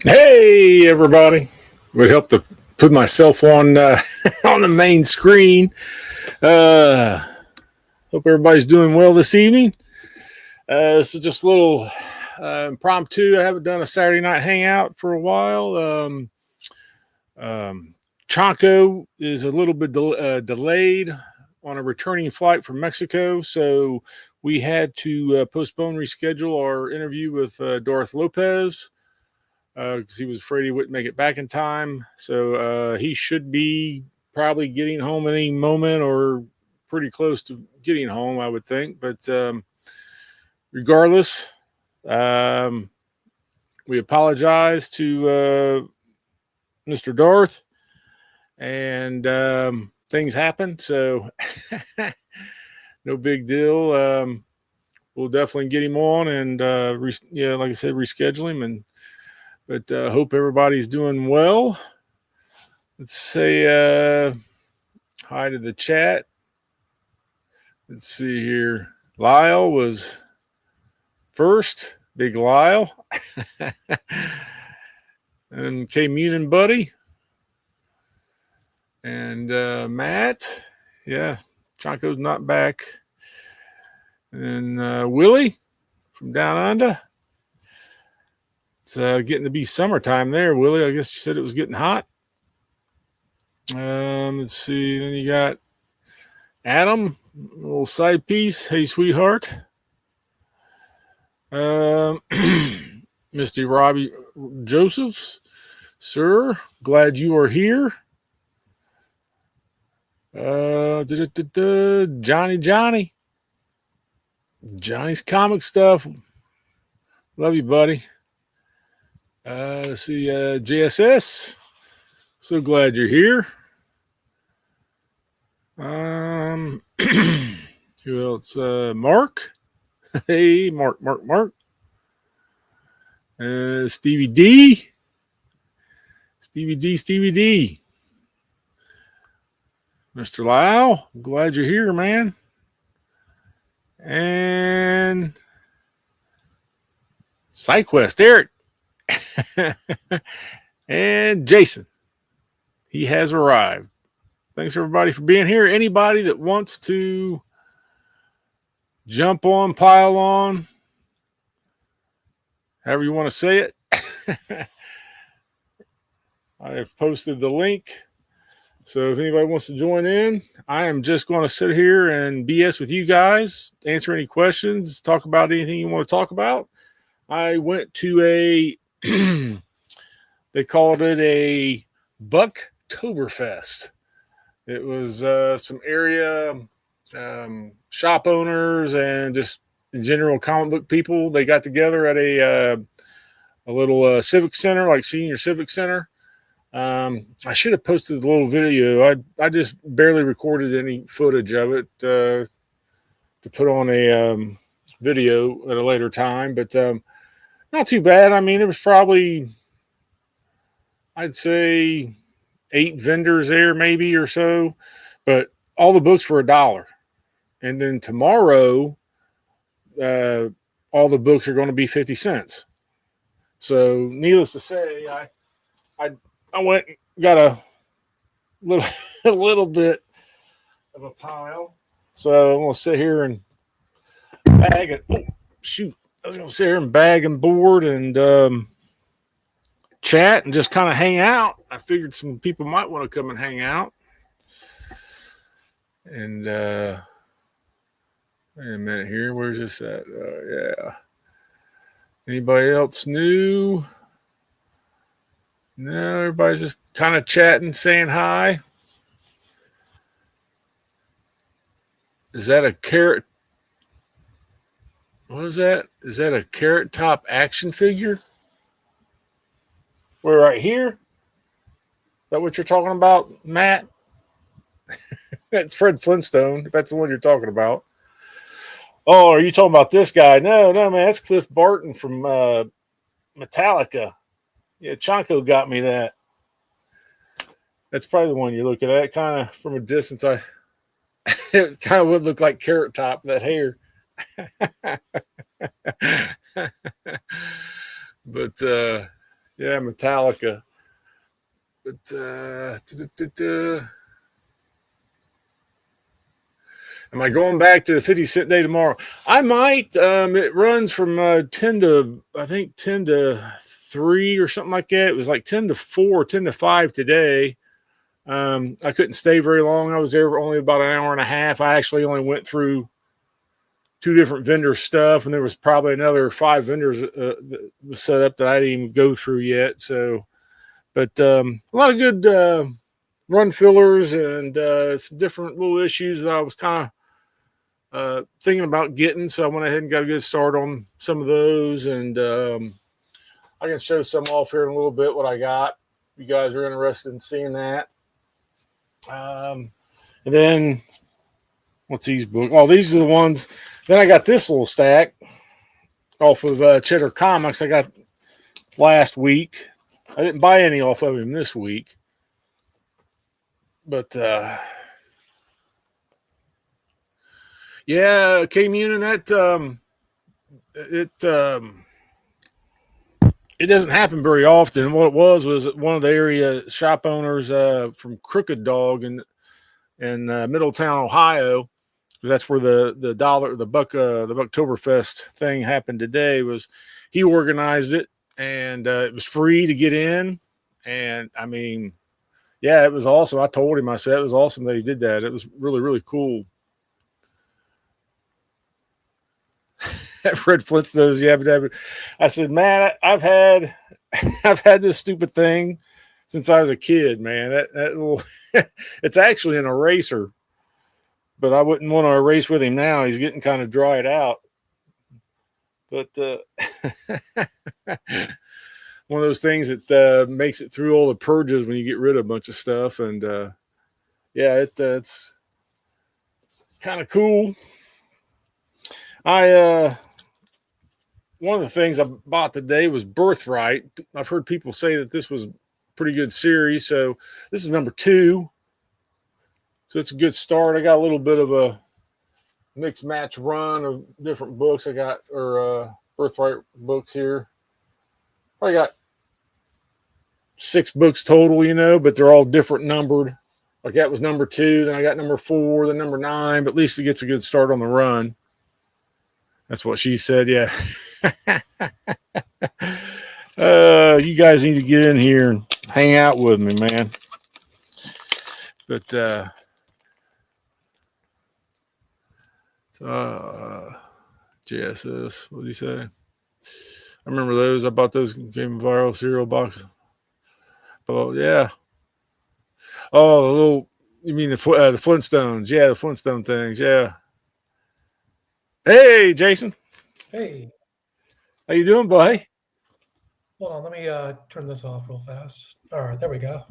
Hey, everybody. Would help to put myself on on the main screen. Uh, Hope everybody's doing well this evening. This is just a little impromptu. I haven't done a Saturday night hangout for a while. Um, Chanco is a little bit delayed on a returning flight from Mexico, so we had to postpone, reschedule our interview with Dorothy Lopez because he was afraid he wouldn't make it back in time. So he should be probably getting home any moment or pretty close to getting home, I would think. But regardless, um, we apologize to Mr. Darth, and things happen. So no big deal. We'll definitely get him on and, like I said, reschedule him. But hope everybody's doing well. Let's say hi to the chat. Let's see here. Lyle was first. Big Lyle. And K Munin Buddy. And Matt. Yeah, Chanco's not back. And Willie from Down Under. It's getting to be summertime there, Willie. I guess you said it was getting hot. Let's see. Then you got Adam, a little side piece. Hey, sweetheart. Misty Robbie Josephs, sir, glad you are here. Johnny's comic stuff. Love you, buddy. Let's see, JSS. So glad you're here. Who else? Mark. Hey, Mark. Stevie D. Mr. Lau, glad you're here, man. And SideQuest, Eric. And Jason. He has arrived. Thanks, everybody, for being here. Anybody that wants to jump on, pile on, however you want to say it, I have posted the link. So if anybody wants to join in, I am just going to sit here and BS with you guys, answer any questions, talk about anything you want to talk about. I went to they called it a Bucktoberfest. It was some area shop owners and just in general comic book people. They got together at a little civic center, like senior civic center. I should have posted a little video. I just barely recorded any footage of it to put on a video at a later time, but not too bad. I mean, there was probably, I'd say, 8 vendors there, maybe or so, but all the books were $1. And then tomorrow, all the books are going to be 50 cents. So, needless to say, I went and got a little bit of a pile. So I'm gonna sit here and bag it. Oh shoot! I was gonna sit here and bag and board and chat and just kind of hang out. I figured some people might want to come and hang out. And wait a minute here. Where's this at? Yeah. Anybody else new? No, everybody's just kind of chatting, saying hi. Is that a carrot? What is that? Is that a Carrot Top action figure? We're right here. Is that what you're talking about, Matt? That's Fred Flintstone, if that's the one you're talking about. Oh, are you talking about this guy? No, man, that's Cliff Barton from Metallica. Yeah, Chanco got me that. That's probably the one you're looking at. Kind of from a distance, it kind of would look like Carrot Top, that hair. But Yeah, Metallica. But am I going back to the 50-cent day tomorrow? I might. It runs from 10 to, I think, 10 to 3 or something like that. It was like 10 to 4, 10 to 5 today. I couldn't stay very long. I was there for only about an hour and a half. I actually only went through 2 different vendor stuff, and there was probably another 5 vendors that was set up that I didn't even go through yet. So, but a lot of good run fillers and some different little issues that I was kind of thinking about getting. So I went ahead and got a good start on some of those, and I can show some off here in a little bit what I got. If you guys are interested in seeing that. And then what's these books? Oh, these are the ones. Then I got this little stack off of Cheddar Comics I got last week. I didn't buy any off of him this week, but yeah, K-Mun and that it doesn't happen very often. What it was one of the area shop owners from Crooked Dog in Middletown, Ohio. That's where the Bucktoberfest thing happened today. Was he organized it, and it was free to get in, and I mean, yeah, it was awesome. I told him, I said it was awesome that he did that. It was really, really cool. Fred Flintstones, yeah, I said, man, I've had this stupid thing since I was a kid, man. That little, it's actually an eraser, but I wouldn't want to erase with him now. He's getting kind of dried out. But one of those things that makes it through all the purges when you get rid of a bunch of stuff, and yeah, it's kind of cool. One of the things I bought today was Birthright. I've heard people say that this was a pretty good series. So this is number 2. So it's a good start. I got a little bit of a mixed match run of different books. I got, Birthright books here. I got 6 books total, but they're all different numbered. Like that was number 2. Then I got number 4, then number 9, but at least it gets a good start on the run. That's what she said. Yeah. You guys need to get in here and hang out with me, man. But JSS, what did he say? I remember those. I bought those Game Viral cereal box. Oh yeah. Oh, the little. You mean the Flintstones? Yeah, the Flintstone things. Yeah. Hey, Jason. Hey. How you doing, buddy? Hold on, let me turn this off real fast. All right, there we go.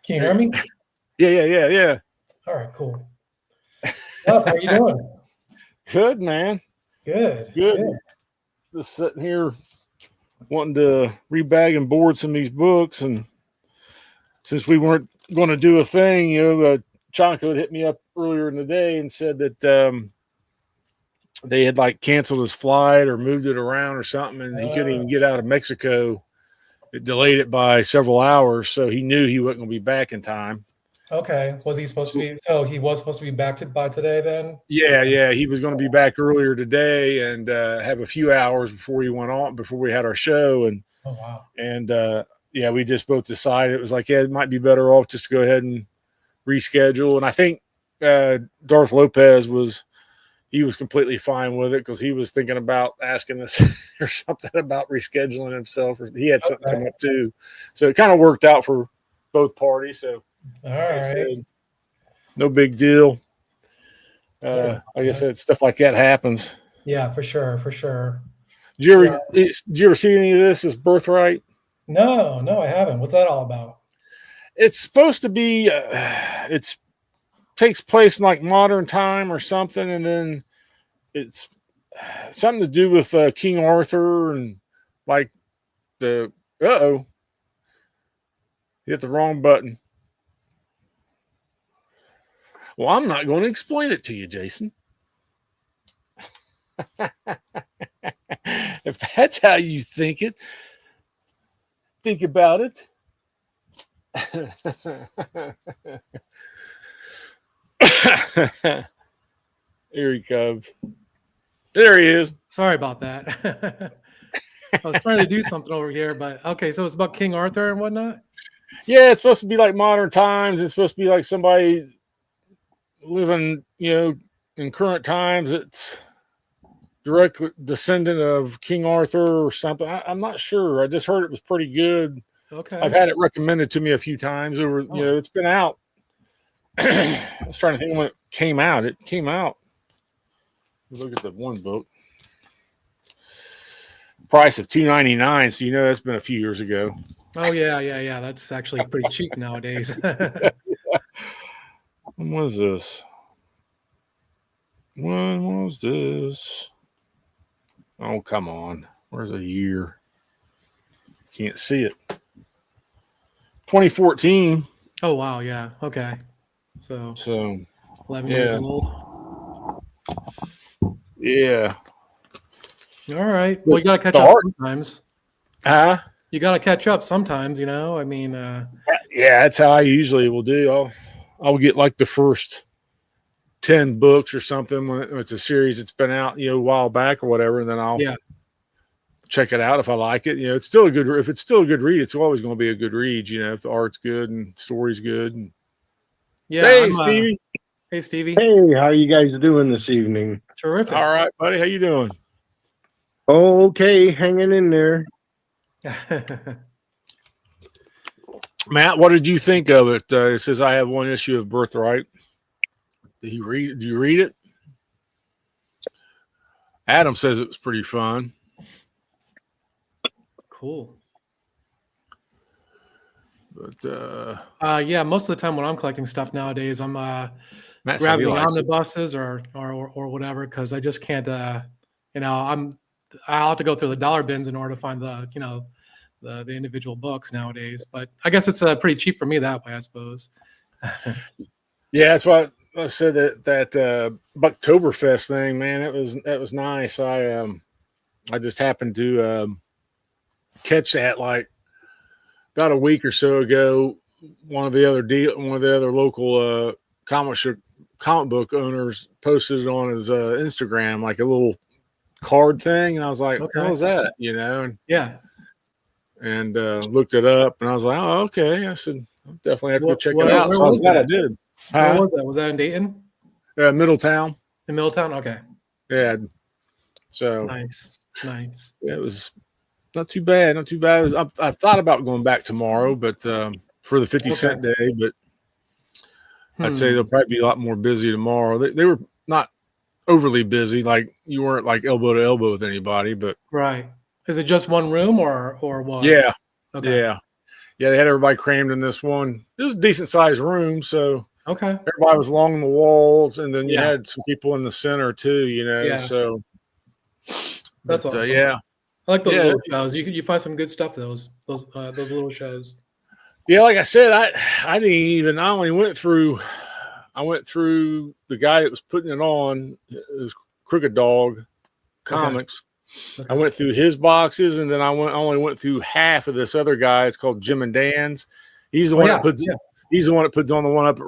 Can you hear me? Yeah. All right, cool. How are you doing? Good, man. Good. Just sitting here wanting to rebag and board some of these books, and since we weren't going to do a thing, Chonko had hit me up earlier in the day and said that they had like canceled his flight or moved it around or something, and he couldn't even get out of Mexico. It delayed it by several hours, so he knew he wasn't going to be back in time. Okay. Was he supposed to be? So he was supposed to be back by today then? Yeah. He was going to be back earlier today and have a few hours before he went on, before we had our show. And oh wow. And yeah, we just both decided it was like, yeah, it might be better off just to go ahead and reschedule. And I think Darth Lopez was completely fine with it because he was thinking about asking us or something about rescheduling himself, or he had something come up too. So it kind of worked out for both parties. So all right, said, no big deal. Like I said, stuff like that happens. Yeah, for sure. Did you ever see any of this as Birthright? No, I haven't. What's that all about? It's supposed to be takes place in like modern time or something, and then it's something to do with King Arthur and like the hit the wrong button. Well, I'm not going to explain it to you, Jason. If that's how you think it, think about it. Here he comes. There he is. Sorry about that. I was trying to do something over here, but okay. So it's about King Arthur and whatnot. Yeah, it's supposed to be like modern times. It's supposed to be like somebody living, in current times. It's direct descendant of King Arthur or something. I'm not sure. I just heard it was pretty good. Okay. I've had it recommended to me a few times over, it's been out. I was trying to think when it came out. It came out. Look at the one book. Price of $2.99. So that's been a few years ago. Oh yeah. That's actually pretty cheap nowadays. When was this? When was this? Oh, come on. Where's a year? Can't see it. 2014. Oh wow, yeah. Okay. So 11 years old. Yeah. All right. Well, you got to catch up sometimes. Huh? You got to catch up sometimes, I mean, yeah, that's how I usually will do. I'll get like the first 10 books or something when it's a series that's been out, a while back or whatever, and then I'll check it out if I like it. It's still if it's still a good read, it's always going to be a good read, if the art's good and story's good. And hey, Stevie. Hey, Stevie. Hey, how you guys doing this evening? Terrific. All right, buddy. How you doing? Okay, hanging in there. Matt, what did you think of it? It says I have one issue of Birthright. Did you read it? Adam says it was pretty fun. Cool. But yeah, most of the time when I'm collecting stuff nowadays, I'm grabbing the omnibuses or whatever, because I just can't. I'll have to go through the dollar bins in order to find the individual books nowadays. But I guess it's pretty cheap for me that way, I suppose. Yeah, that's why I said that Bucktoberfest thing, man. That was nice. I just happened to catch that like about a week or so ago. One of the other local comic book owners posted it on his Instagram, like a little card thing, and I was like, "What the hell is that?" And looked it up, and I was like, "Oh, okay." I said, "I'll definitely have to go check it out." So I was glad I did. Where was that? Was that in Dayton? Middletown. In Middletown, okay. Yeah. So nice. Yeah, it was not too bad. Not too bad. I thought about going back tomorrow, but for the 50-cent day, but I'd say they'll probably be a lot more busy tomorrow. They were not overly busy, like you weren't like elbow to elbow with anybody, but right. Is it just one room or what? Yeah. Okay. Yeah. They had everybody crammed in this one. It was a decent sized room, so everybody was along the walls, and then you had some people in the center too, so that's awesome. Yeah. I like those little shows. You find some good stuff, those little shows. Yeah, like I said, I only went through the guy that was putting it on, his Crooked Dog Comics. Okay. I went through his boxes, and then I only went through half of this other guy. It's called Jim and Dan's. He's the one that puts he's the one that puts on the one up at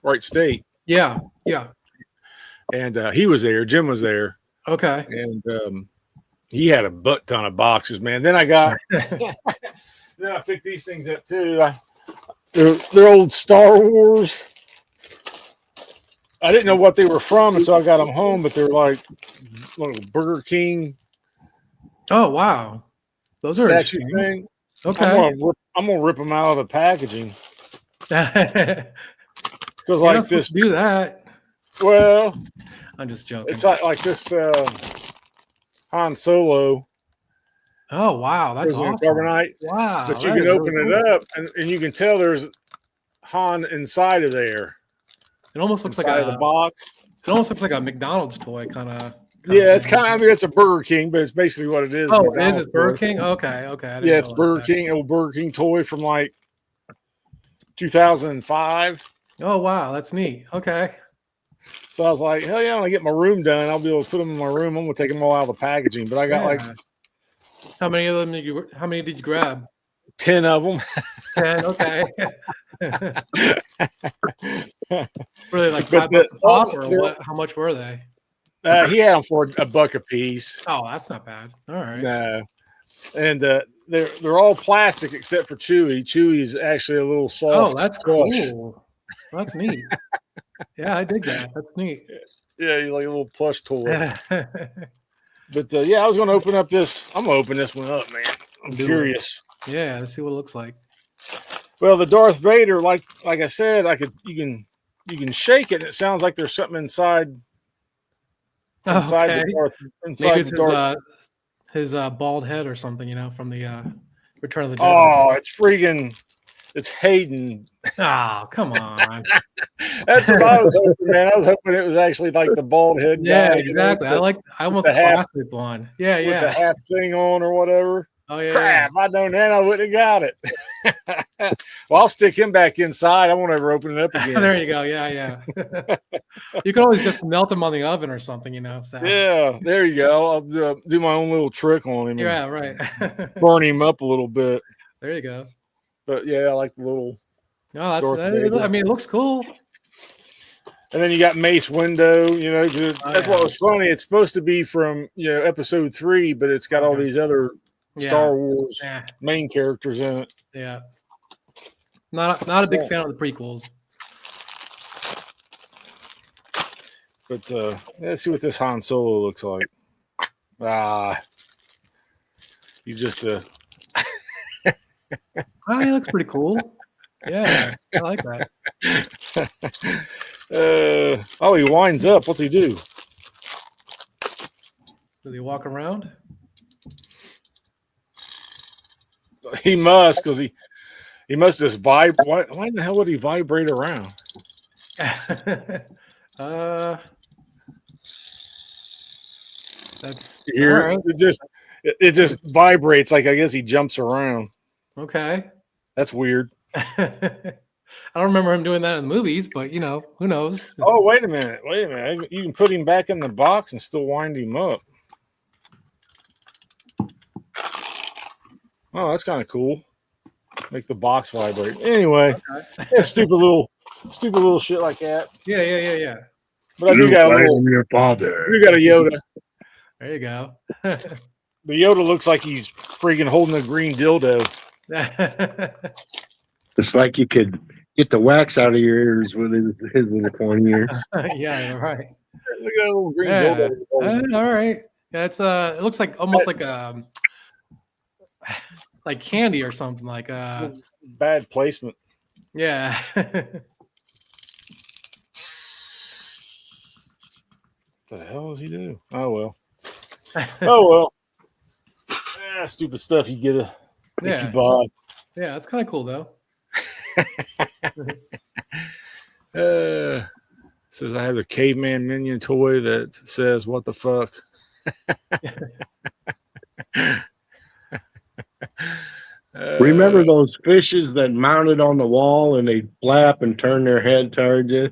Right State. Yeah. And he was there. Jim was there. Okay. And he had a butt ton of boxes, man. Then I got then I picked these things up too. They're old Star Wars. I didn't know what they were from until I got them home, but they're like little Burger King. Oh wow, those are statue thing. Okay, I'm gonna rip them out of the packaging because like this. Do that. Well, I'm just joking. It's like this Han Solo. Oh wow, that's awesome. Carbonite. Wow, but you can open it up, and you can tell there's Han inside of there. It almost looks inside like the box. It almost looks like a McDonald's toy, kind of. Yeah, it's kind of. I mean, it's a Burger King, but it's basically what it is. Oh, it is. It's Burger King. Okay. Yeah, it's Burger King. Old Burger King toy from like 2005. Oh wow, that's neat. Okay. So I was like, hell yeah, when I get my room done, I'll be able to put them in my room. I'm gonna take them all out of the packaging. But I got like How many of them how many did you grab? 10 of them. 10. Okay. Were they like But $5 a pop or what? How much were they? he had them for a buck a piece. Oh, that's not bad. All right. No, and they're all plastic except for Chewy. Chewy's actually a little soft. Oh, that's plush. cool. That's neat. Yeah, I dig that. That's neat. Yeah, he's like a little plush toy. Yeah, But I was going to open up this. I'm going to open this one up, man. I'm curious. let's see what it looks like. Well, the Darth Vader, like I said, you can shake it and it sounds like there's something inside Okay. the Darth. Maybe it's his bald head or something, from the Return of the Jedi. Oh, it's Hayden. Oh, come on. That's what I was hoping, man. I was hoping it was actually like the bald head guy. Yeah, exactly. I want the classic one. Yeah, with yeah. the half thing on or whatever. Oh yeah. Crap! I'd known that, I wouldn't have got it. Well, I'll stick him back inside. I won't ever open it up again. There you go. Yeah, yeah. You can always just melt them on the oven or something, So. Yeah, there you go. I'll do my own little trick on him. Yeah, right. Burn him up a little bit. There you go. But yeah, I like the little. No, I mean, it looks cool. And then you got Mace Windu. That's what was funny. It's supposed to be from Episode 3, but it's got all these other Star Wars main characters in it. Yeah. Not a big fan of the prequels. But let's see what this Han Solo looks like. You just Oh, he looks pretty cool. Yeah, I like that. He winds up. What's he do? Does he walk around? He must, because he must just vibrate. Why the hell would he vibrate around? That's here. Right. It just vibrates. Like I guess he jumps around. Okay, that's weird. I don't remember him doing that in the movies, but who knows? Oh, wait a minute. You can put him back in the box and still wind him up. Oh, that's kind of cool. Make the box vibrate. Anyway, stupid little shit like that. Yeah. But I do got a little. Your father. You got a Yoda. There you go. The Yoda looks like he's freaking holding a green dildo. It's like you could get the wax out of your ears with his little pointy ears. Yeah, right. Look at that little green dildo. All right. Yeah, it looks like almost like candy or something like bad placement. Yeah. What the hell does he do? Oh well. Oh well. Stupid stuff you get you buy. Yeah, that's kind of cool though. Says I have the caveman minion toy that says what the fuck. Remember those fishes that mounted on the wall and they flap and turn their head towards you?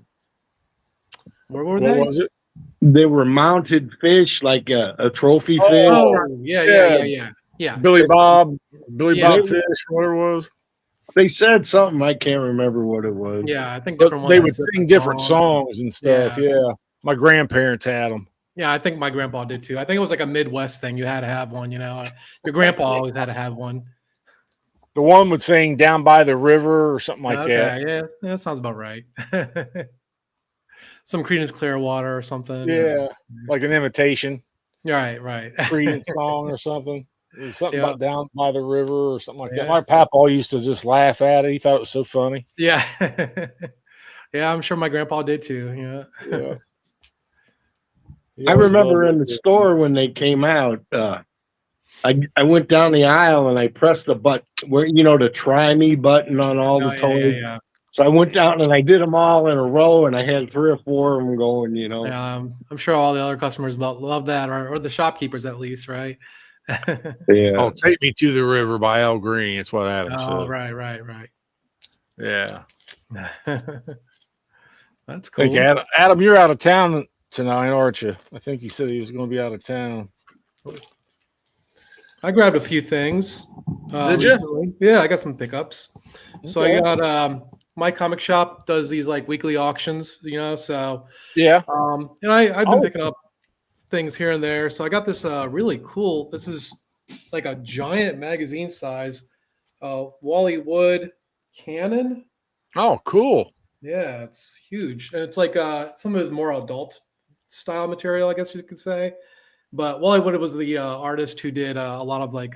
Where were they? What was it? They were mounted fish, like a trophy fish. Oh, yeah. Billy Bob fish, whatever it was. They said something. I can't remember what it was. Yeah, I think different ones. They would sing different songs and stuff. Yeah. My grandparents had them. Yeah, I think my grandpa did too. I think it was like a Midwest thing. You had to have one. Your grandpa always had to have one. The one would sing "Down by the River" or something like that. Yeah, that sounds about right. Some Creedence Clearwater or something. Yeah, like an imitation. Right. Creedence song or something. Something about "Down by the River" or something like that. My papa used to just laugh at it. He thought it was so funny. Yeah. Yeah, I'm sure my grandpa did too. Yeah. I remember in the store when they came out, I went down the aisle and I pressed the button where the try me button on all the toys. Yeah. So I went down and I did them all in a row, and I had 3 or 4 of them going. Yeah, I'm sure all the other customers love that, or the shopkeepers at least, right? Yeah. Oh, "Take Me to the River" by Al Green. That's what Adam said. Oh, right. Yeah. That's cool. Adam, you're out of town tonight, aren't you? I think he said he was going to be out of town. I grabbed a few things. Did ya? Recently. Yeah, I got some pickups. So I Okay. got my comic shop does these like weekly auctions, so Yeah. and I've been Oh. picking up things here and there. So I got this really cool. This is like a giant magazine size Wally Wood Cannon. Oh, cool. Yeah, it's huge. And it's like some of his more adult style material, I guess you could say. But Wally Wood was the artist who did a lot of like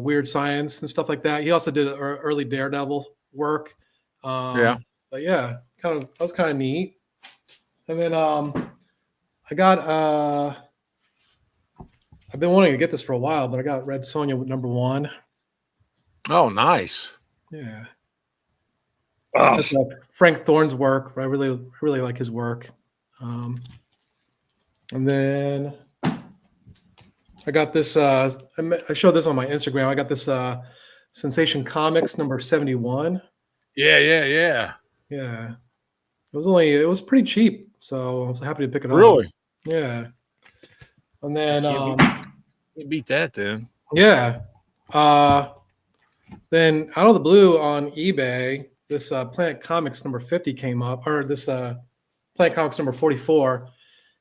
Weird Science and stuff like that. He also did early Daredevil work. Yeah. But yeah, that was kind of neat. And then I got I've been wanting to get this for a while, but I got Red Sonja #1. Oh, nice. Yeah. Oh, That's Frank Thorne's work. I really like his work. And then I got this. I showed this on my Instagram. I got this Sensation Comics #71. Yeah, yeah, yeah. Yeah, it was pretty cheap, so I was happy to pick it up. Really? Yeah. And then You beat that then. yeah. Then out of the blue on eBay, this Planet Comics #50 came up, or this Planet Comics #44.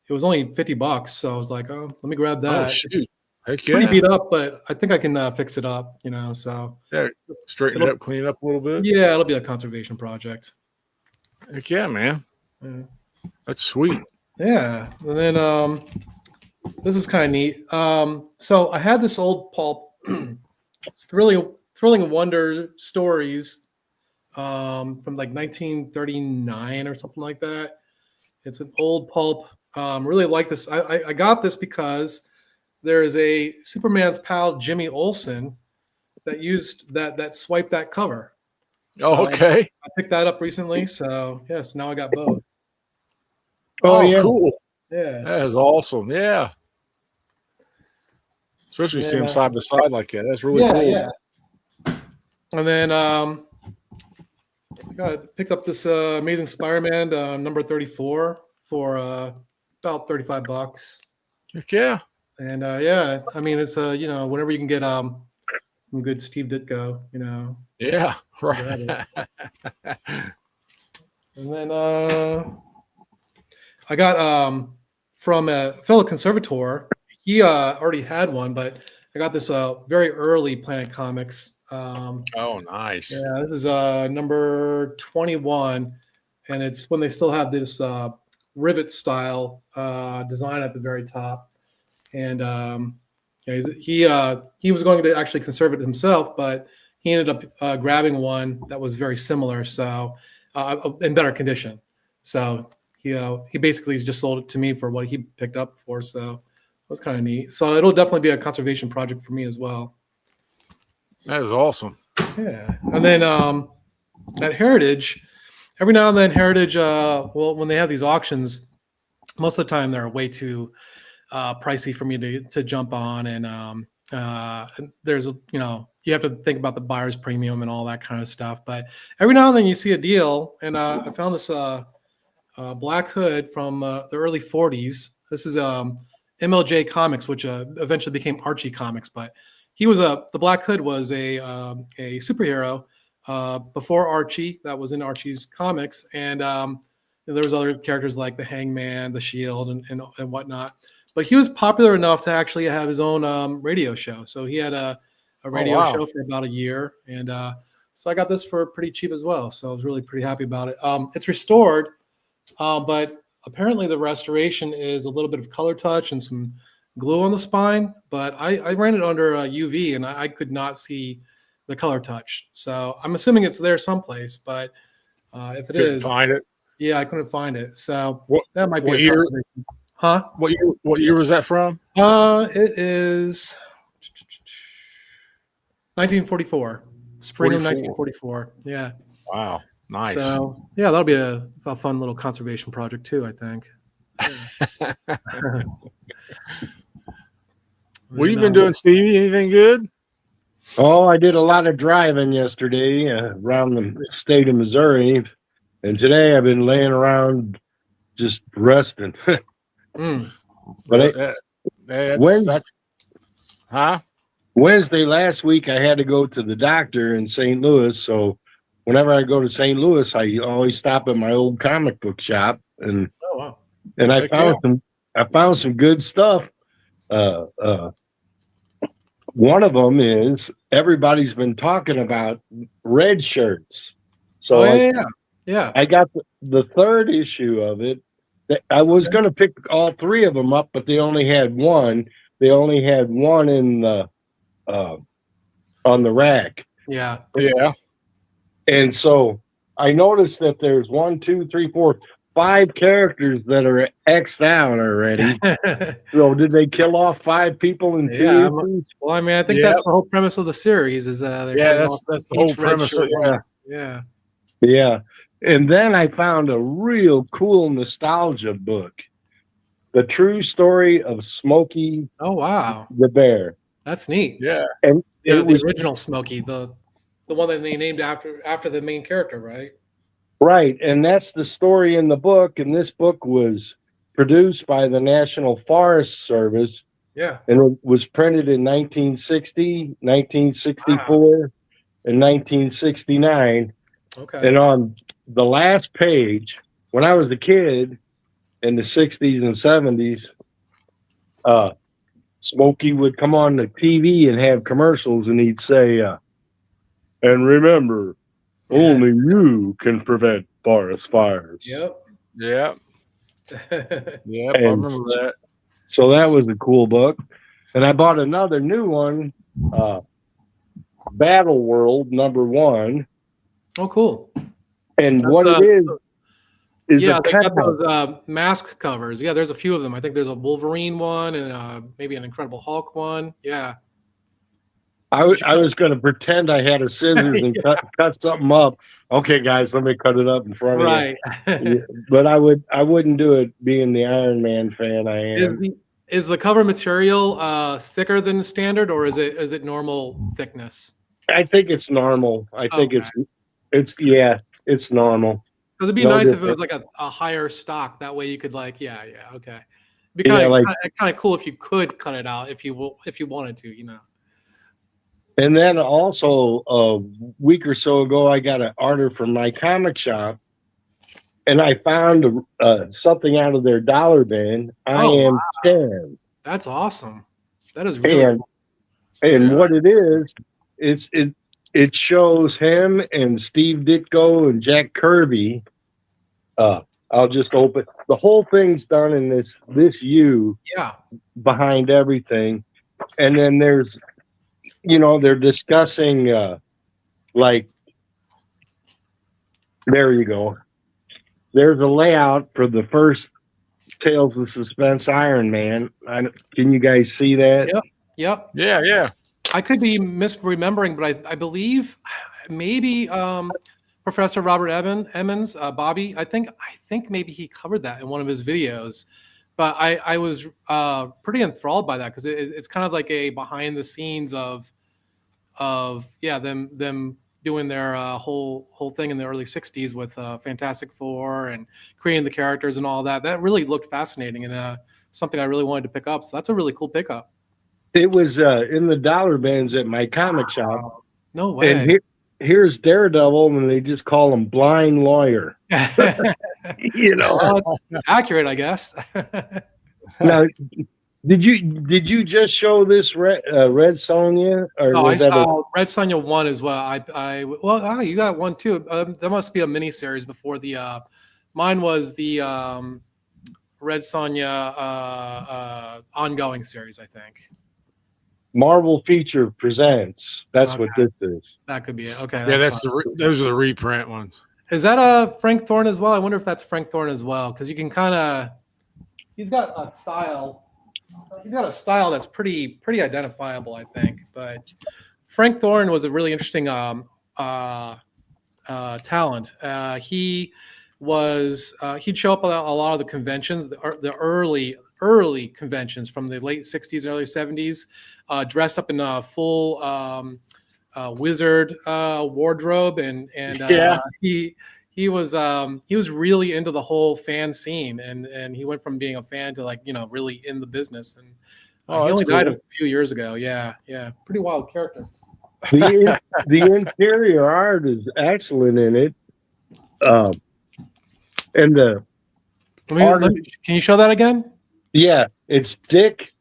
It was only $50, so I was like, oh, let me grab that. Oh, shoot. Heck It's pretty yeah. beat up, but I think I can fix it up, so Yeah, straighten it up, clean it up a little bit. yeah, it'll be a conservation project. Heck yeah, man. Yeah. That's sweet. Yeah, and then this is kind of neat. So I had this old pulp, thrilling wonder stories from like 1939 or something like that. It's an old pulp. Really like this. I got this because there is a Superman's pal Jimmy Olsen that used that swiped that cover. Oh, So okay. I picked that up recently. So yes, now I got both. Oh, yeah. cool. Yeah. That is awesome. Yeah. Especially see them side by side like that. That's really cool. Yeah. And then I picked up this Amazing Spider-Man #34 for about $35. Heck yeah. And yeah, I mean it's whenever you can get some good Steve Ditko, Yeah. Right. And then I got from a fellow conservator. He already had one, but I got this very early Planet Comics. Oh, nice. Yeah, this is number 21, and it's when they still have this rivet style design at the very top. And he was going to actually conserve it himself, but he ended up grabbing one that was very similar, so in better condition. So he basically just sold it to me for what he picked up for. So it was kind of neat. So it'll definitely be a conservation project for me as well. That is awesome. Yeah. And then at Heritage, every now and then Heritage, when they have these auctions, most of the time they're way too pricey for me to jump on. And there's, you have to think about the buyer's premium and all that kind of stuff. But every now and then you see a deal. And I found this Black Hood from the early 40s. This is MLJ Comics, which eventually became Archie Comics. But he was the Black Hood was a superhero before Archie that was in Archie's comics, and there was other characters like the Hangman, the Shield, and whatnot. But he was popular enough to actually have his own radio show. So he had a radio show for about a year, and so I got this for pretty cheap as well. So I was really pretty happy about it. It's restored, but apparently the restoration is a little bit of color touch and some glue on the spine, but I ran it under UV and I could not see the color touch. So I'm assuming it's there someplace, but if it is, find it. Yeah, I couldn't find it. So that might be what a year? Huh? What year was that from? It is 1944, spring 44. of 1944. Yeah. Wow, nice. So yeah, that'll be a fun little conservation project too, I think. Yeah. What you been doing, Stevie? Anything good? Oh, I did a lot of driving yesterday around the state of Missouri, and today I've been laying around just resting. Mm. But Huh? Wednesday last week, I had to go to the doctor in St. Louis. So whenever I go to St. Louis, I always stop at my old comic book shop, and Oh wow. I Heck found some good stuff. Uh, uh, One of them is everybody's been talking about red shirts. So Oh yeah. I got the third issue of it. I was going to pick all three of them up, but they only had one. They only had one in the on the rack. Yeah. Yeah. And so I noticed that there's 1, 2, 3, 4, 5 characters that are X'd out already. So did they kill off 5 people in 2 Yeah, issues? well, I mean, I think Yeah. that's the whole premise of the series is they're Yeah, killing off that's the each whole red premise shirt of, yeah. one. Yeah. Yeah. And then I found a real cool nostalgia book. The True Story of Smokey Oh wow, the Bear. that's neat. Yeah. And Yeah, it the was original Smokey, the one that they named after the main character, right? right. And that's the story in the book. And this book was produced by the National Forest Service, Yeah. and it was printed in 1960, 1964, and 1969. Okay. And on the last page, when I was a kid in the 60s and 70s, Smokey would come on the TV and have commercials, and he'd say, and remember, only you can prevent forest fires. Yep. Yeah. Yeah. I And remember that. so that was a cool book. And I bought another new one, Battle World #1. Oh, cool. And That's, what it is yeah, a they got cow. those mask covers. Yeah, there's a few of them. I think there's a Wolverine one and maybe an Incredible Hulk one. Yeah. I was going to pretend I had a scissors and cut something up. Okay, guys, let me cut it up in front of Right. you. But I wouldn't do it, being the Iron Man fan I am. Is the cover material thicker than standard, or is it normal thickness? I think it's normal. I think Okay. it's normal. Because it'd be No nice if it different. was like a higher stock. That way you could okay. It'd be Yeah, kind of cool if you could cut it out if you wanted to, you know. And then also a week or so ago, I got an order from my comic shop, and I found something out of their dollar bin. I am Stan. That's awesome. That is really And what it is, it shows him and Steve Ditko and Jack Kirby. I'll just open the whole thing's done in this U behind everything, and then there's, they're discussing like, there you go. There's a layout for the first Tales of Suspense Iron Man. Can you guys see that? Yep. Yeah. I could be misremembering, but I believe maybe Professor Robert Emmons, Bobby. I think maybe he covered that in one of his videos. But I was pretty enthralled by that because it's kind of like a behind the scenes of them doing their whole thing in the early 60s with Fantastic Four and creating the characters and all that. That really looked fascinating and something I really wanted to pick up. So that's a really cool pickup. It was in the dollar bins at my comic shop. No way. And here's Daredevil, and they just call him Blind Lawyer. Well, it's accurate, I guess. Now, did you just show this Red Sonja, or was I that saw Red Sonja 1 as well. You got one too. That must be a mini series before the. Mine was the Red Sonja ongoing series, I think. Marvel Feature Presents? That's what this is. That could be it. Okay. Yeah, those are the reprint ones. Is that Frank Thorne as well? I wonder if that's Frank Thorne as well, because you can kind of. He's got a style. He's got a style that's pretty identifiable, I think. But Frank Thorne was a really interesting talent. He'd show up at a lot of the conventions, the early conventions from the late 60s, early 70s, dressed up in a full wizard wardrobe, and he was really into the whole fan scene, and he went from being a fan to really in the business, and Oh, he that's only died a cool. few years ago. Yeah, yeah, pretty wild character. The interior art is excellent in it. And the Can you show that again? yeah, it's Dick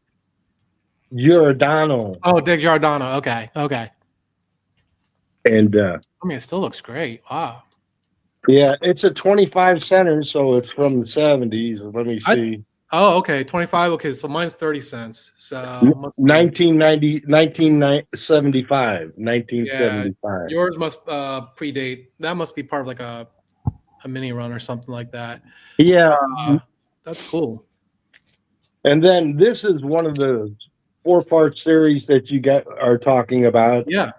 Giordano. Oh, Dick Giordano. Okay, okay. And I mean, it still looks great. Wow. yeah, it's a 25 center, so it's from the 70s. Let me see. Oh, okay. 25. Okay, so mine's 30 cents. So must be 1975. yeah. Yours must predate. That must be part of like a mini run or something like that. Yeah. That's cool. And then this is one of the 4-part series that you are talking about. Yeah.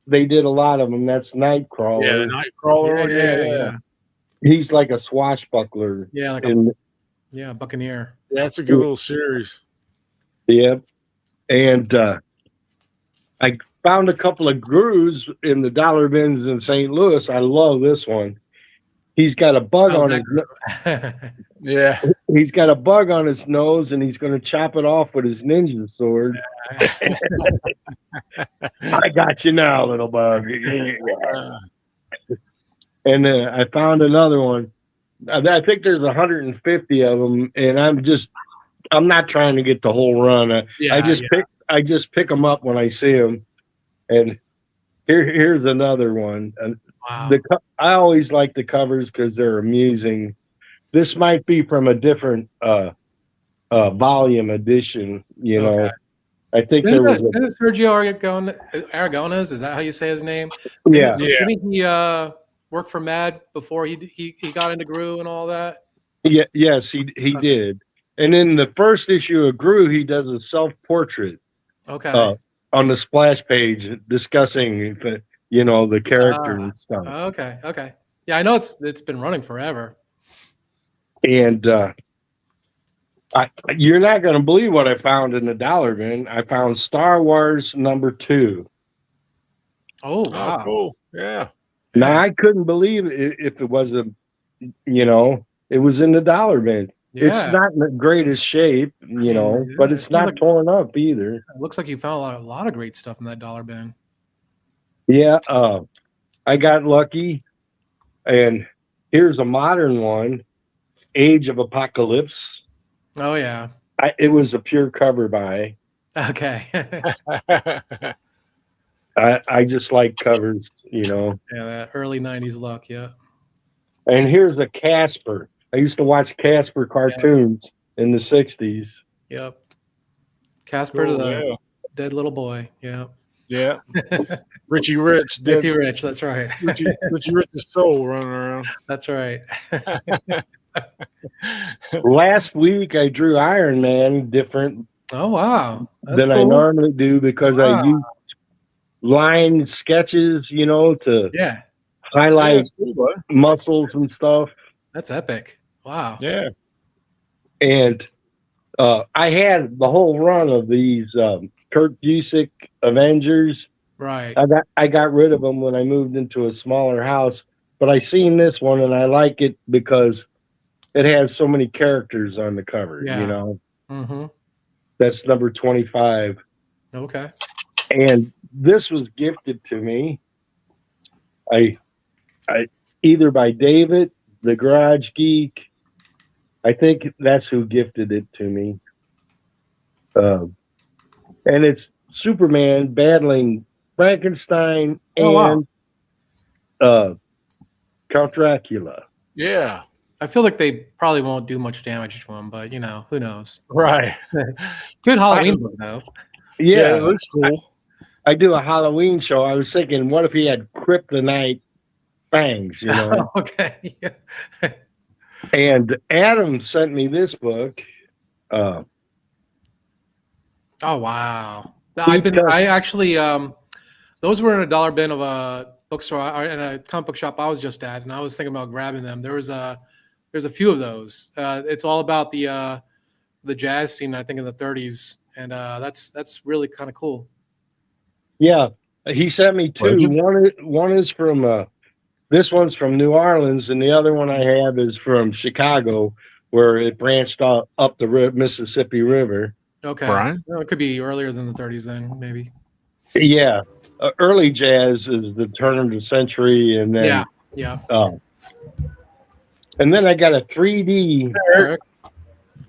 They did a lot of them. That's Nightcrawler. Yeah, Nightcrawler. Yeah. He's like a swashbuckler. Yeah, like a Buccaneer. Yeah, that's a good little series. Yep. And I found a couple of grooves in the dollar bins in St. Louis. I love this one. He's got a bug on his Yeah. He's got a bug on his nose, and he's going to chop it off with his ninja sword. I got you now, little bug. And I found another one. I think there's 150 of them, and I'm not trying to get the whole run. I just pick them up when I see them. And here's another one. Wow. I always like the covers because they're amusing. This might be from a different volume edition. You know, I think there was Sergio Aragones. Is that how you say his name? Yeah. Didn't he work for Mad before he got into Gru and all that? Yeah. Yes, he did. And in the first issue of Gru, he does a self-portrait. Okay. On the splash page discussing the character and stuff. Okay. Yeah, I know it's been running forever. And you're not going to believe what I found in the dollar bin. I found Star Wars #2. Oh, wow. Cool. Yeah. Now I couldn't believe it if it was it was in the dollar bin. Yeah. It's not in the greatest shape, but it's not torn up either. It looks like you found a lot of great stuff in that dollar bin. Yeah, I got lucky, and here's a modern one, Age of Apocalypse. Oh yeah, it was a pure cover buy. Okay. I just like covers, Yeah, that early '90s look. Yeah. And here's a Casper. I used to watch Casper cartoons in the 60s. Yep. Casper the dead little boy. Yeah. Yeah. Richie Rich. Richie Rich. That's right. Richie Rich's soul running around. That's right. Last week I drew Iron Man different. Oh wow. Than I normally do because I use line sketches, to highlight muscles and stuff. That's epic. Wow. Yeah. And I had the whole run of these Kurt Busiek Avengers. Right. I got rid of them when I moved into a smaller house, but I seen this one and I like it because it has so many characters on the cover. Mm-hmm. That's number 25. Okay. And this was gifted to me. I either by David, the Garage Geek. I think that's who gifted it to me. And it's Superman battling Frankenstein and Count Dracula. Yeah. I feel like they probably won't do much damage to him, but who knows? Right. Good Halloween book though. Yeah, it looks cool. I do a Halloween show. I was thinking, what if he had kryptonite fangs? Okay. Yeah. And Adam sent me this book. Oh wow! I actually those were in a dollar bin of a bookstore in a comic book shop I was just at, and I was thinking about grabbing them. There's a few of those. It's all about the jazz scene, I think, in the '30s, and that's really kind of cool. Yeah, he sent me two. One is from this one's from New Orleans, and the other one I have is from Chicago, where it branched up the Mississippi River. Okay. Brian? No, it could be earlier than the 30s then, maybe. Yeah, early jazz is the turn of the century, and then Yeah. and then I got a 3D. Eric.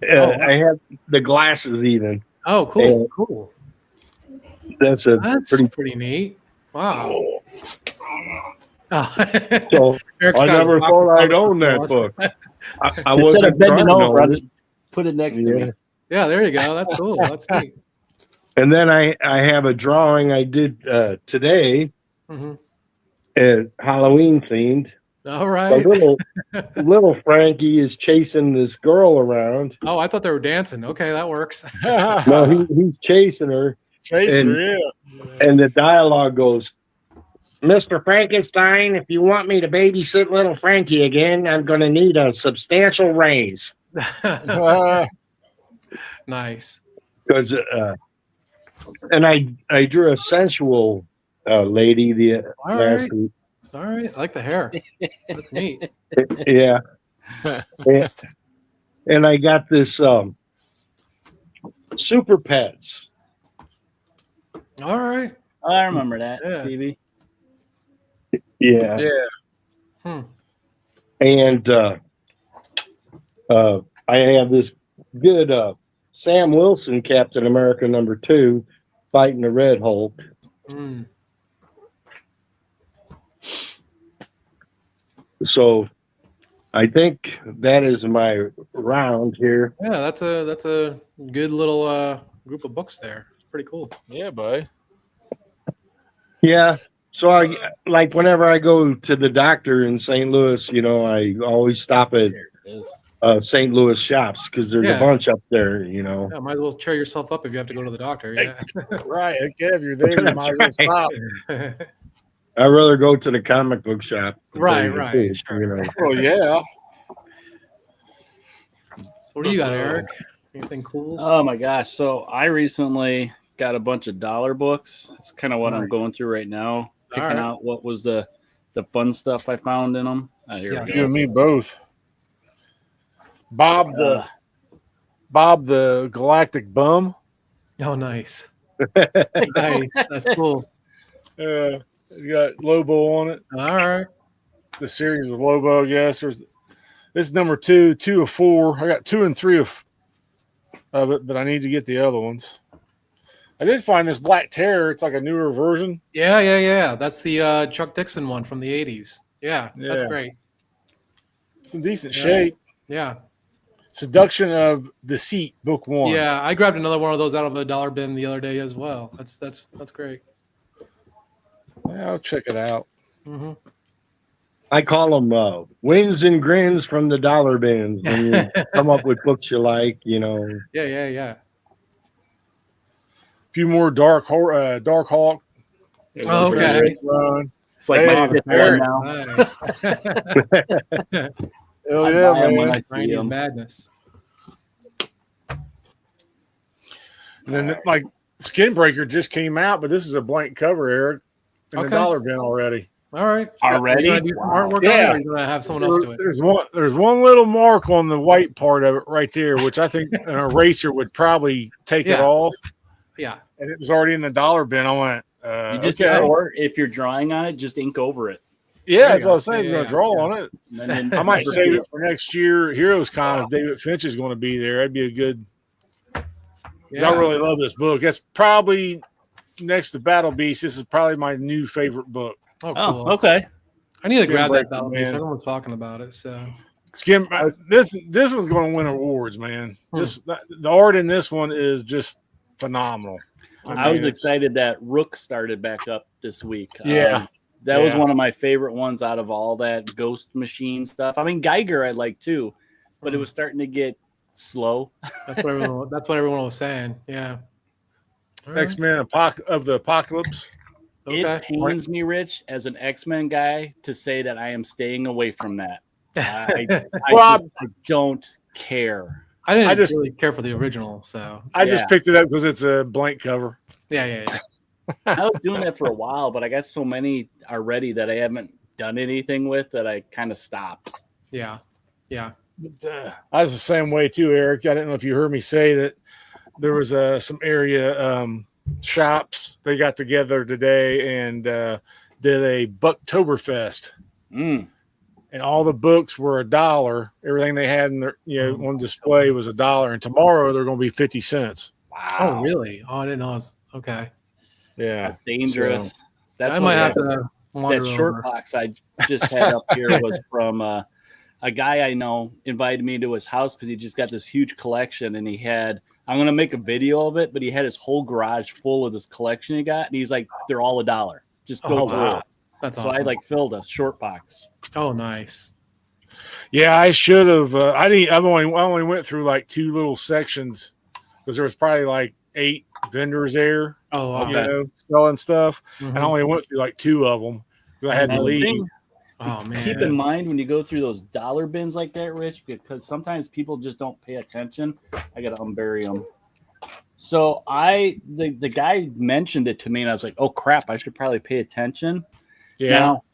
Wow. I have the glasses even. Oh, cool. Cool. That's pretty neat. Wow. Oh. So I never thought I'd own that book. I Instead of wasn't bending trying to over, I own just put it next to me. Yeah, there you go. That's cool. That's neat. And then I have a drawing I did today, Halloween themed. All right. Little Frankie is chasing this girl around. Oh, I thought they were dancing. Okay, that works. No, he's chasing her. Yeah. And the dialogue goes, Mr. Frankenstein, if you want me to babysit little Frankie again, I'm going to need a substantial raise. Nice. Because, and I drew a sensual lady last week. All right. I like the hair. That's neat. Yeah. And I got this Super Pets. All right. I remember that, Stevie. Yeah. And I have this good Sam Wilson Captain America #2 fighting the Red Hulk. So I think that is my round here. Yeah, that's a good little group of books there. It's pretty cool. Yeah, buddy. Yeah. So I like whenever I go to the doctor in St. Louis, I always stop at St. Louis shops because there's a bunch up there, Yeah, might as well cheer yourself up if you have to go to the doctor. Yeah. Right. Yeah, if you're there, you might as well stop. I'd rather go to the comic book shop. Right. Sure. Oh, yeah. So what do you got, Eric? Anything cool? Oh my gosh. So I recently got a bunch of dollar books. That's kind of what I'm going through right now. Picking out what was the fun stuff I found in them. Here we go. You and me both. Bob the Galactic Bum. Oh, nice. Nice. That's cool. You got Lobo on it. All right. The series with Lobo, I guess. This is number 2 of 4. I got 2 and 3 of it, but I need to get the other ones. I did find this Black Terror. It's like a newer version. Yeah. That's the Chuck Dixon one from the 80s. Yeah, that's great. It's in decent shape. Yeah. Seduction of Deceit, book 1. Yeah, I grabbed another one of those out of a dollar bin the other day as well. That's great. Yeah, I'll check it out. I call them wins and grins from the dollar bins when you come up with books you like, Yeah. A few more Dark Hawk. Okay. It's like my fifth one now. Nice. Hell yeah, man. 90s madness. And then like Skinbreaker just came out, but this is a blank cover, Eric, in the dollar bin already. All right. Already? You gonna do some artwork on it, or are you gonna have someone else do it? There's one little mark on the white part of it right there, which I think an eraser would probably take it off. Yeah. And it was already in the dollar bin. I went, you just or if you're drawing on it, just ink over it. Yeah, that's what I was saying. We're going to draw on it. I might save it for next year. Heroes Con, if David Finch is going to be there, that'd be a good. I really love this book. That's probably next to Battle Beast. This is probably my new favorite book. Oh, cool. Okay. I need to grab that Battle Beast. Everyone's talking about it. So this one's going to win awards, man. The art in this one is just phenomenal. I was excited that Rook started back up this week. Yeah. That was one of my favorite ones out of all that Ghost Machine stuff. I mean, Geiger I like too, but it was starting to get slow. That's what everyone was saying. Yeah. X-Men of the Apocalypse. Okay. It pains me, Rich, as an X-Men guy, to say that I am staying away from that. I don't care. I just really care for the original, so I just picked it up because it's a blank cover. Yeah. I was doing that for a while, but I got so many already that I haven't done anything with that I kind of stopped. Yeah. But, I was the same way too, Eric. I didn't know if you heard me say that there was some area shops. They got together today and did a Bucktoberfest. Mm. And all the books were $1. Everything they had in their, on display was $1. And tomorrow they're going to be 50 cents. Wow. Oh, really? Oh, I didn't know. Okay. Yeah. That's dangerous. So, That's I might have to wander that short over. box I just had up here was from a guy I know invited me to his house because he just got this huge collection and he had, I'm going to make a video of it, but he had his whole garage full of this collection he got. And he's like, they're all $1. Just go through it. That's so awesome. I filled a short box. Oh, nice. Yeah, I should have. I didn't. I only went through like 2 little sections because there was probably like 8 vendors there. Oh, wow. You know, selling stuff, Mhm. and I only went through like 2 of them because I had to leave. Oh, man. Keep in mind when you go through those dollar bins like that, Rich, because sometimes people just don't pay attention. I got to unbury them. So the guy mentioned it to me, and I was like, "Oh crap! I should probably pay attention." Yeah. Now,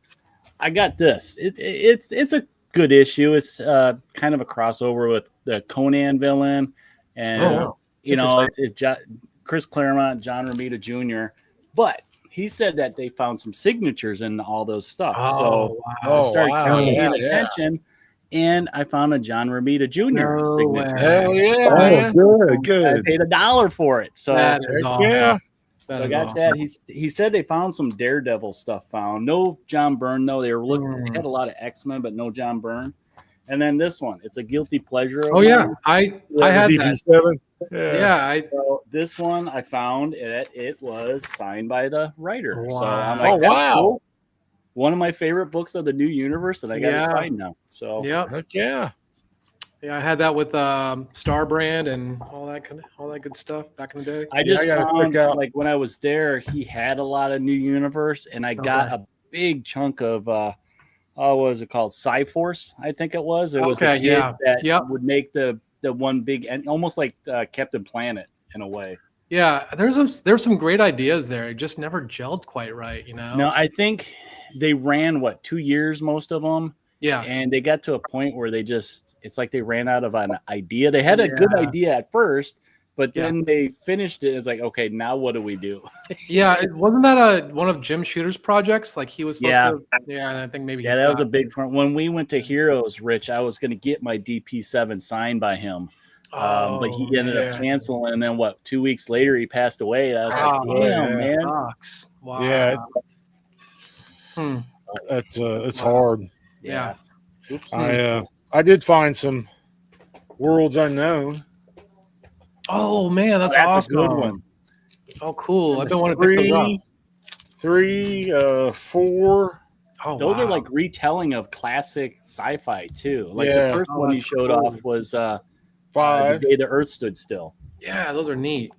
I got this. It's a good issue. It's kind of a crossover with the Conan villain, and it's Chris Claremont, John Romita Jr. But he said that they found some signatures in all those stuff. Oh, I started paying Yeah. attention, and I found a John Romita Jr. No signature. way. Hell yeah, Oh, man. good. I paid $1 for it. So That is awesome. Yeah. That so I is got awesome. that. He said they found some Daredevil stuff found. No John Byrne, though. They were looking. They had a lot of X-Men, but no John Byrne. And then this one, it's a guilty pleasure. Oh, yeah. I had the that. DP7. Yeah. So this one I found it was signed by the writer. So I'm Wow. like, Oh, that's wow. cool. One of my favorite books of the new universe, and I got it signed now. So Yep. Heck yeah. Yeah, I had that with Star Brand and all that good stuff back in the day. I just gotta found, check out. like when I was there, he had a lot of new universe, and I got a big chunk of what was it called? Cyforce, I think it was. It was the kid that would make the one big and almost like Captain Planet in a way. Yeah, there's some great ideas there. It just never gelled quite right, you know. No, I think they ran 2 years, most of them. Yeah. And they got to a point where it's like they ran out of an idea. They had a good idea at first, but then they finished it. It's like, okay, now what do we do? Yeah, wasn't that one of Jim Shooter's projects? Like he was supposed to. Yeah, and I think maybe. Yeah, that was a big front. When we went to Heroes, Rich, I was going to get my DP7 signed by him, but he ended up canceling. And then 2 weeks later, he passed away. And I was like, damn, man. Sucks. Wow. Yeah. It's hard. Yeah. I did find some Worlds Unknown. Oh man, that's awesome. A good one. Oh, cool. I've been wanting to pick those up. 3, 4. Oh, those are like retelling of classic sci-fi too. Like Yeah. the first one he showed off was 5. The Day the Earth Stood Still. Yeah, those are neat.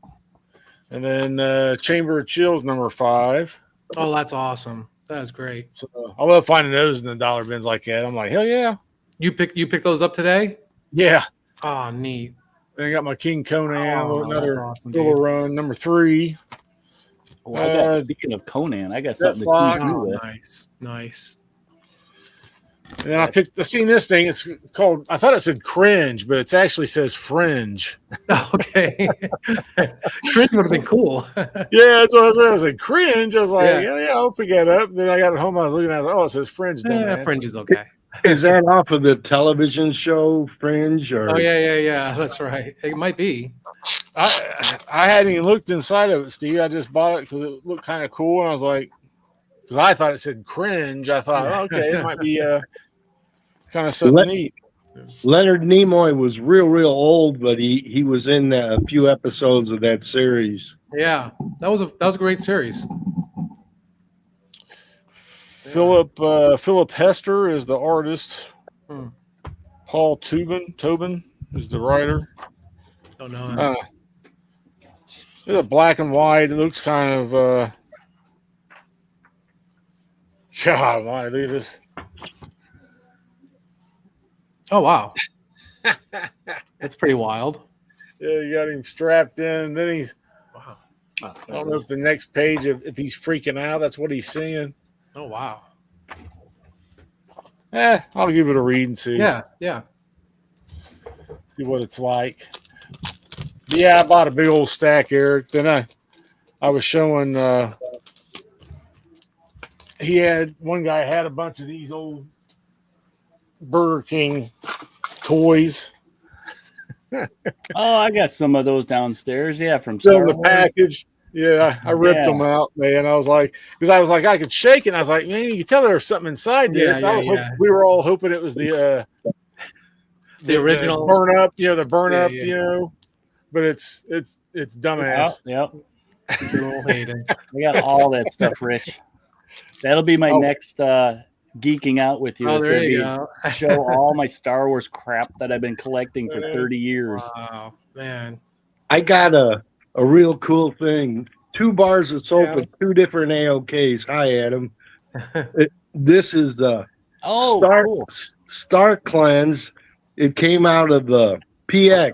And then Chamber of Chills number 5. Oh, that's awesome. That is great. So I love finding those in the dollar bins like that. I'm like, hell yeah. You pick those up today? Yeah. Oh, neat. Then I got my King Conan, another awesome, filler run, number 3. Oh, speaking of Conan, I got something to tease you with. Nice. And then I seen this thing. It's called, I thought it said cringe, but it actually says fringe. Okay. Cringe would have been cool. Yeah, that's what I said. I was like, cringe. I was like, yeah, I'll pick that up. Then I got it home. I was looking at it. Oh, it says fringe. Yeah, Fringe is okay. Is that off of the television show Fringe? Or? Oh, yeah. That's right. It might be. I hadn't even looked inside of it, Steve. I just bought it because it looked kind of cool. And I was like, because I thought it said cringe. I thought, okay, it might be kind of something neat. Leonard Nimoy was real old, but he was in a few episodes of that series. Yeah, that was a great series. Philip Hester is the artist. Paul Tobin is the writer. Don't know. It's a black and white. It looks kind of God, look at this. Oh wow, that's pretty wild. Yeah, you got him strapped in. Then he's. Wow. I don't know if the next page, if he's freaking out, that's what he's seeing. Oh wow. I'll give it a read and see. Yeah. See what it's like. Yeah, I bought a big old stack, Eric. Then I was showing. One guy had a bunch of these old Burger King toys. Oh, I got some of those downstairs. Yeah, from Still Star in the Wars. package. Yeah, I ripped them out, man. I was like, I could shake it. And I was like, man, you could tell there was something inside this. We were all hoping it was the original the burn up, the burn up, yeah. But it's dumbass. Yep. Hayden. I got all that stuff, Rich. That'll be my next geeking out with you. Oh, It's there gonna you be go. show all my Star Wars crap that I've been collecting for 30 years. Wow, man. I got a real cool thing. 2 bars of soap with 2 different AOKs. Hi, Adam. This is Star Cleanse. It came out of the PX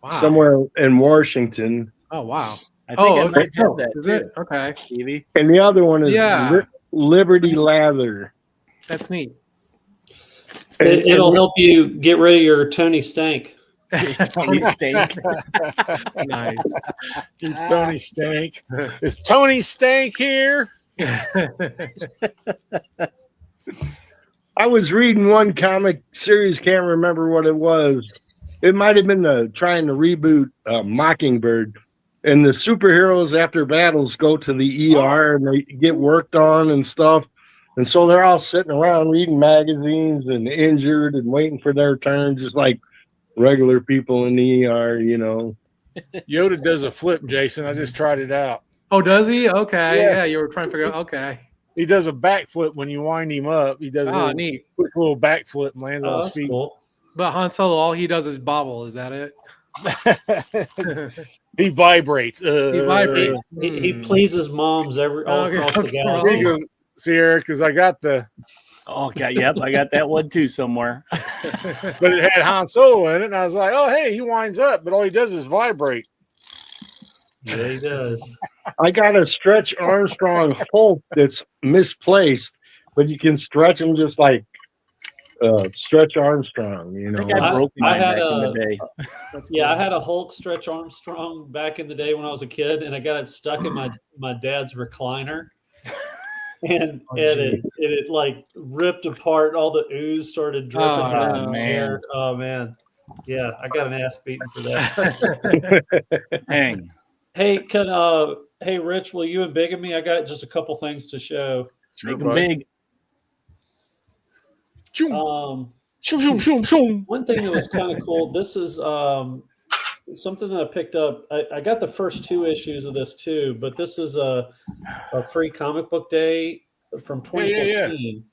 somewhere in Washington. Oh, wow. I think I might have that is too. it? Okay. Stevie. And the other one is Liberty Lather. That's neat. It'll help you get rid of your Tony Stank. Tony Stank. Nice. Tony Stank. Is Tony Stank here? I was reading one comic series, can't remember what it was. It might have been trying to reboot Mockingbird. And the superheroes after battles go to the ER and they get worked on and stuff. And so they're all sitting around reading magazines and injured and waiting for their turn, just like regular people in the ER, Yoda does a flip, Jason. I just tried it out. Oh, does he? Okay. Yeah. Yeah, you were trying to figure out. Okay. He does a backflip when you wind him up. He does a neat. quick little backflip and lands on his That's feet. cool. But Han Solo, all he does is bobble. Is that it? He vibrates. He vibrates. He pleases moms all across the galaxy. He goes, see, Eric, because I got the. Oh, okay. Yep. I got that one too somewhere. But it had Han Solo in it. And I was like, oh, hey, he winds up. But all he does is vibrate. Yeah, he does. I got a Stretch Armstrong Hulk that's misplaced, but you can stretch him just like Stretch Armstrong, I think I broke mine back in the day. Yeah, I had a Hulk Stretch Armstrong back in the day when I was a kid, and I got it stuck in my dad's recliner. And it like ripped apart. All the ooze started dripping. Oh, man. Oh, man. Yeah, I got an ass beating for that. Dang. Hey, hey, Rich, will you and Bigamy? I got just a couple things to show. Make them big. One thing that was kind of cool. This is something that I picked up. I got the first 2 issues of this too, but this is a free comic book day from 2015.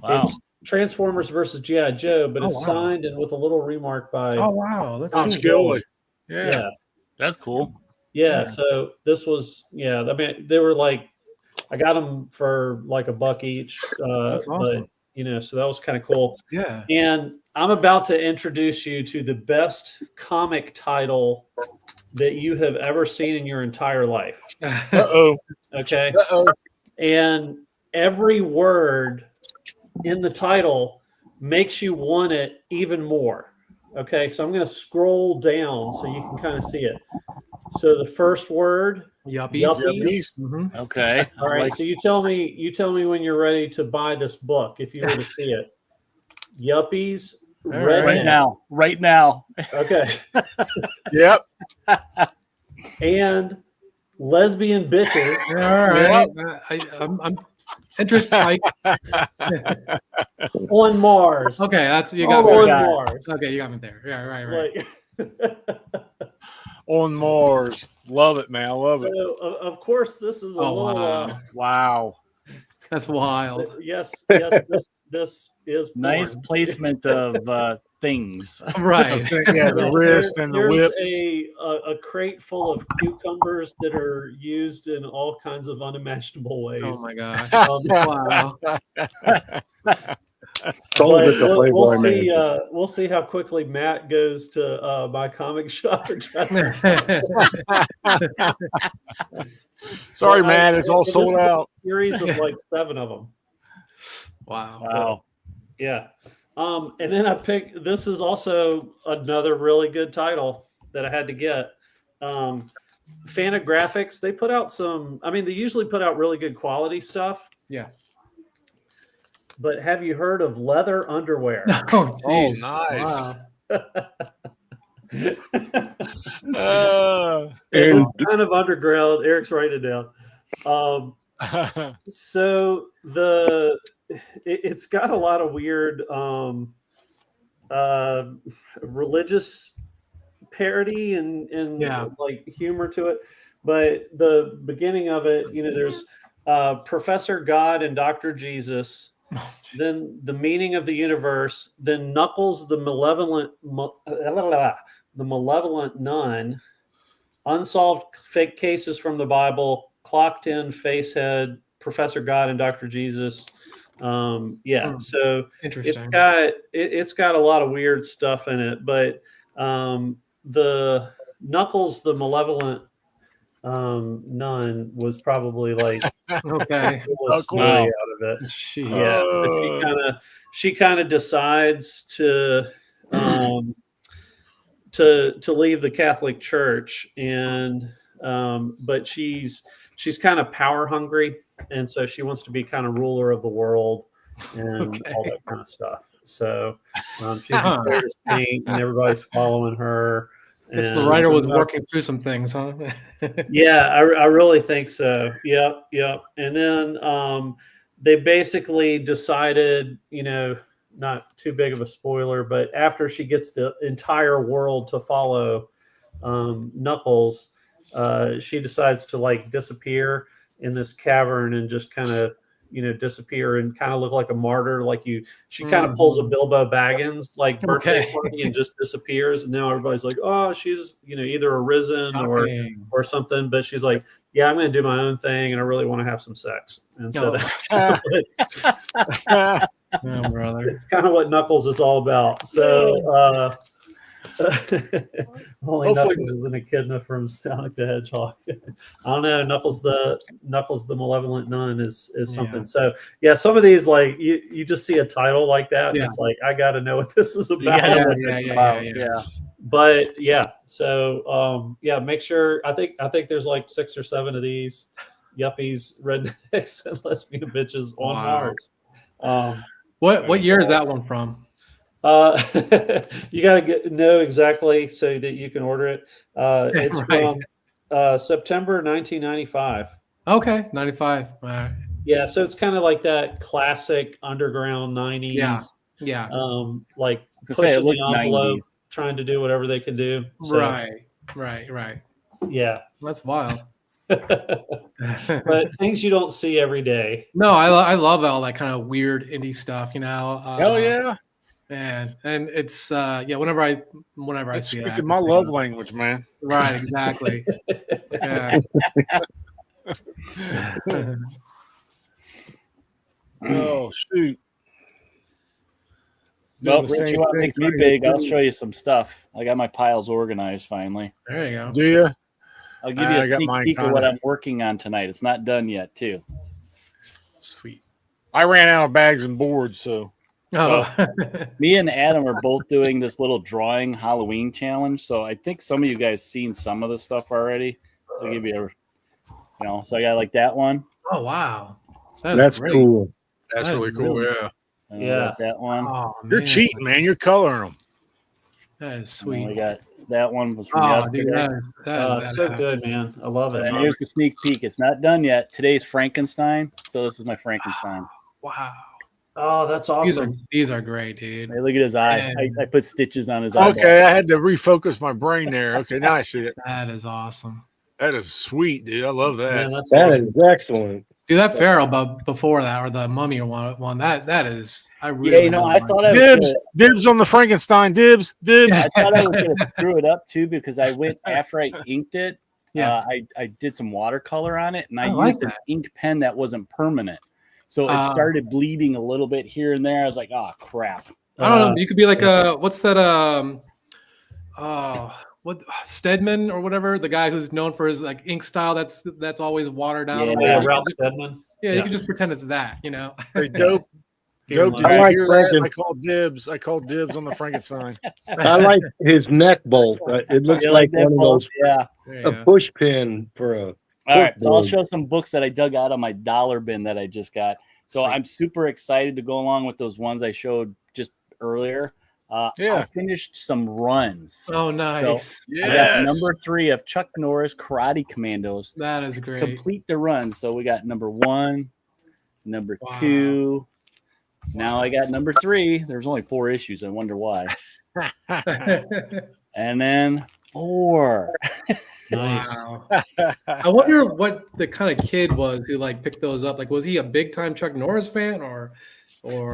Wow. It's Transformers versus G.I. Joe, but it's signed and with a little remark by Tom Skilly. Yeah. That's cool. Yeah, so this was, I mean, they were like, I got them for like $1 each. That's awesome. But, so that was kind of cool. Yeah. And I'm about to introduce you to the best comic title that you have ever seen in your entire life. Uh-oh. Okay. Uh-oh. And every word in the title makes you want it even more. Okay, so I'm going to scroll down so you can kind of see it. So the first word, yuppies. Mm-hmm. Okay. All right. So you tell me when you're ready to buy this book if you were to see it. Yuppies. Right now. Okay. Yep. And lesbian bitches. All right. I'm interested. On Mars. Okay, that's you got on me. Mars. Okay, you got me there. Yeah, right. On Mars. Love it, man. I love it. So, of course, this is a little. Wow. That's wild. Yes. This is porn. Nice placement of things. Right. Yeah, the wrist and the whip. There's a crate full of cucumbers that are used in all kinds of unimaginable ways. Oh my god. Wow. We'll see how quickly Matt goes to my comic shop and tries to Sorry, Matt, it's all sold out. Series of like 7 of them. Wow. Yeah. And then I picked. This is also another really good title. that I had to get. Fantagraphics, they put out some. I mean, they usually put out really good quality stuff. Yeah. But have you heard of leather underwear? Oh, Oh, geez. nice. Wow. It's kind of underground. Eric's writing it down. So it's got a lot of weird religious parody and like humor to it. But the beginning of it, there's Professor God and Dr. Jesus. Then the meaning of the universe. Then Knuckles, the malevolent nun. Unsolved fake cases from the Bible. Clocked in Facehead, Professor God, and Dr. Jesus. So Interesting. it's got a lot of weird stuff in it, but the Knuckles, the malevolent nun, was probably like Okay. the story out of it. Jeez. Yeah, so she kind of decides to leave the Catholic Church, and but she's kind of power hungry, and so she wants to be kind of ruler of the world and all that kind of stuff. So she's a artist paint, and everybody's following her. Guess the writer was working through some things, huh? Yeah, I really think so. Yep. And then they basically decided, not too big of a spoiler, but after she gets the entire world to follow Knuckles, she decides to like disappear in this cavern and just kind of disappear and kind of look like a martyr. She kind of pulls a Bilbo Baggins like birthday party and just disappears, and now everybody's like, oh, she's either arisen or something. But she's like, yeah, I'm going to do my own thing, and I really want to have some sex. And so that's brother, it's kind of what Knuckles is all about. So only Knuckles isn't echidna from Sonic the Hedgehog. I don't know. Knuckles the malevolent nun is something. So yeah, some of these, like you just see a title like that, and it's like, I got to know what this is about. Yeah. But yeah, so make sure. I think there's like 6 or 7 of these yuppies, rednecks, and lesbian bitches on Mars. What year is that one from? You got to know exactly so that you can order it. It's from September 1995. Okay, 95. All right. Yeah, so it's kind of like that classic underground 90s. Yeah. Like pushing the envelope, 90s. Trying to do whatever they can do. So, Right. Yeah. That's wild. But things you don't see every day. No, I love all that kind of weird indie stuff, Hell yeah. Man, and it's whenever I see it, speaking my love language, man. Right, exactly. Yeah. Oh shoot. Well, Rich, you want to make me big? I'll show you some stuff. I got my piles organized finally. There you go. Do you? I'll give you a sneak peek of what I'm working on tonight. It's not done yet, too. Sweet. I ran out of bags and boards, so. Me and Adam are both doing this little drawing Halloween challenge. So I think some of you guys seen some of the stuff already. So I'll give you so I got like that one. Oh wow, that's great. Cool. That's really cool. Yeah. Yeah, that one. Oh, you're cheating, man. You're coloring them. That is sweet. We got that one was from yesterday. Dude, that is so good, man. I love it. And here's the sneak peek. It's not done yet. Today's Frankenstein. So this is my Frankenstein. Wow. Oh, that's awesome. These are great, dude. Hey, look at his eye. I put stitches on his eye. Okay, I had to refocus my brain there. Okay, now I see it. That is awesome. That is sweet, dude. I love that. Man, that awesome. Is excellent. Dude, that Pharaoh before that, or the Mummy one, that is, I really. I thought I was dibs on the Frankenstein. Dibs. I thought I was going to screw it up too because I went after I inked it. Yeah, I did some watercolor on it, and I used an ink pen that wasn't permanent, so it started bleeding a little bit here and there. I was like, oh crap. I don't know. You could be like what's that? What Stedman or whatever, the guy who's known for his like ink style that's always watered out. Yeah, Ralph Stedman. Yeah, you can just pretend it's that, Pretty dope. Dope, did I you like hear that? Franken. I called dibs. I called dibs on the Frankenstein. I like his neck bolt. It looks You like that one of bolt? those Yeah. a push pin for a. All right, so I'll Football. show some books that I dug out of my dollar bin that I just got. So Sweet. I'm super excited to go along with those ones I showed just earlier. Yeah. I finished some runs. Oh, nice. I got Yes. number 3 of Chuck Norris Karate Commandos. That is great. Complete the run. So we got number 1, number Wow. 2. Now I got number 3. There's only 4 issues. I wonder why. And then 4. Nice. Wow. I wonder what the kind of kid was who like picked those up. Like, was he a big time Chuck Norris fan or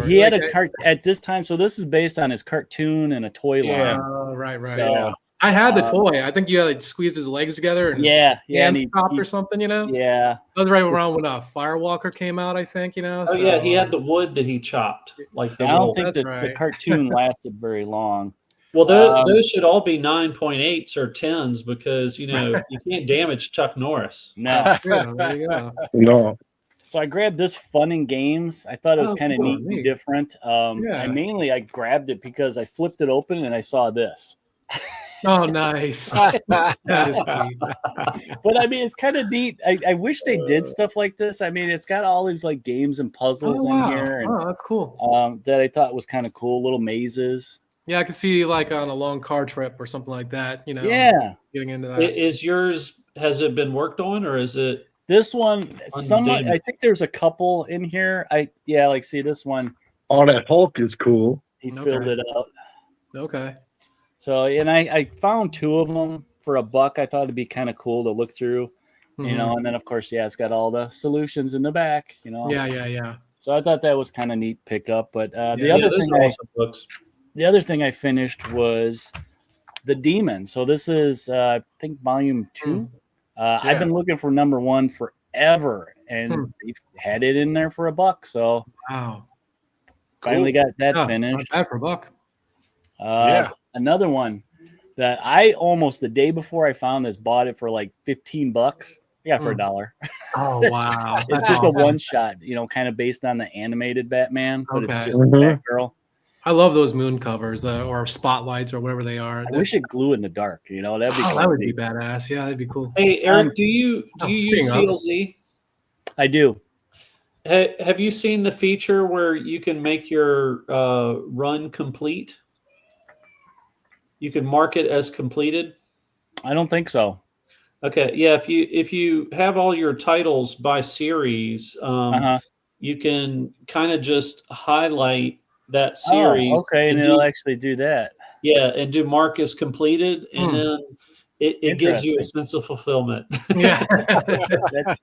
He had like, a cart at this time. So this is based on his cartoon and a toy line. Oh, right. So, Yeah. I had the toy. I think you had like squeezed his legs together and yeah, his hands stopped or something, you know? Yeah. That was right around when Firewalker came out, I think, you know. Oh yeah, he had the wood that he chopped, like the I don't little. think That's the right. cartoon lasted very long. Well, those should all be 9.8s or 10s because you can't damage Chuck Norris. No. Yeah, there you go. No. So I grabbed this Fun and Games. I thought it was Oh, kind of cool, neat neat. and different. Yeah. I grabbed it because I flipped it open and I saw this. Oh, nice. That is neat. But I mean, it's kind of neat. I wish they did stuff like this. I mean, it's got all these like games and puzzles Oh, wow. in here, and Oh, that's cool. that I thought was kind of cool. Little mazes. Yeah, I could see like on a long car trip or something like that, you know. Yeah. Getting into that. Is yours? Has it been worked on, or is it? This one, Undamaged. I think there's a couple in here. See this one. Oh, that Hulk is cool. He Okay. filled it out. Okay. So, and I found 2 of them for $1. I thought it'd be kind of cool to look through, you know. And then of course, it's got all the solutions in the back, you know. Yeah. So I thought that was kind of neat pickup. But the Yeah, other those thing are awesome books. the other thing I finished was The Demon. So this is I think volume 2. I've been looking for number 1 forever, and they've had it in there for $1. So Wow. finally got that Yeah, finished. not bad for $1. Another one that I almost the day before I found this bought it for like $15. I got it for $1. Oh, wow. It's just a one shot, you know, kind of based on the animated Batman, but it's Okay. just Batgirl. I love those moon covers or spotlights or whatever they are. I wish it glue in the dark, you know, that'd be cool. That would be badass. Yeah, that'd be cool. Hey Eric, do you use speaking of- CLZ? I do. Have you seen the feature where you can make your run complete? You can mark it as completed. I don't think so. Okay, yeah. If you have all your titles by series, you can kind of just highlight that series. Oh, okay, and it'll actually do that. Yeah, and do mark as completed, and then it gives you a sense of fulfillment. Yeah.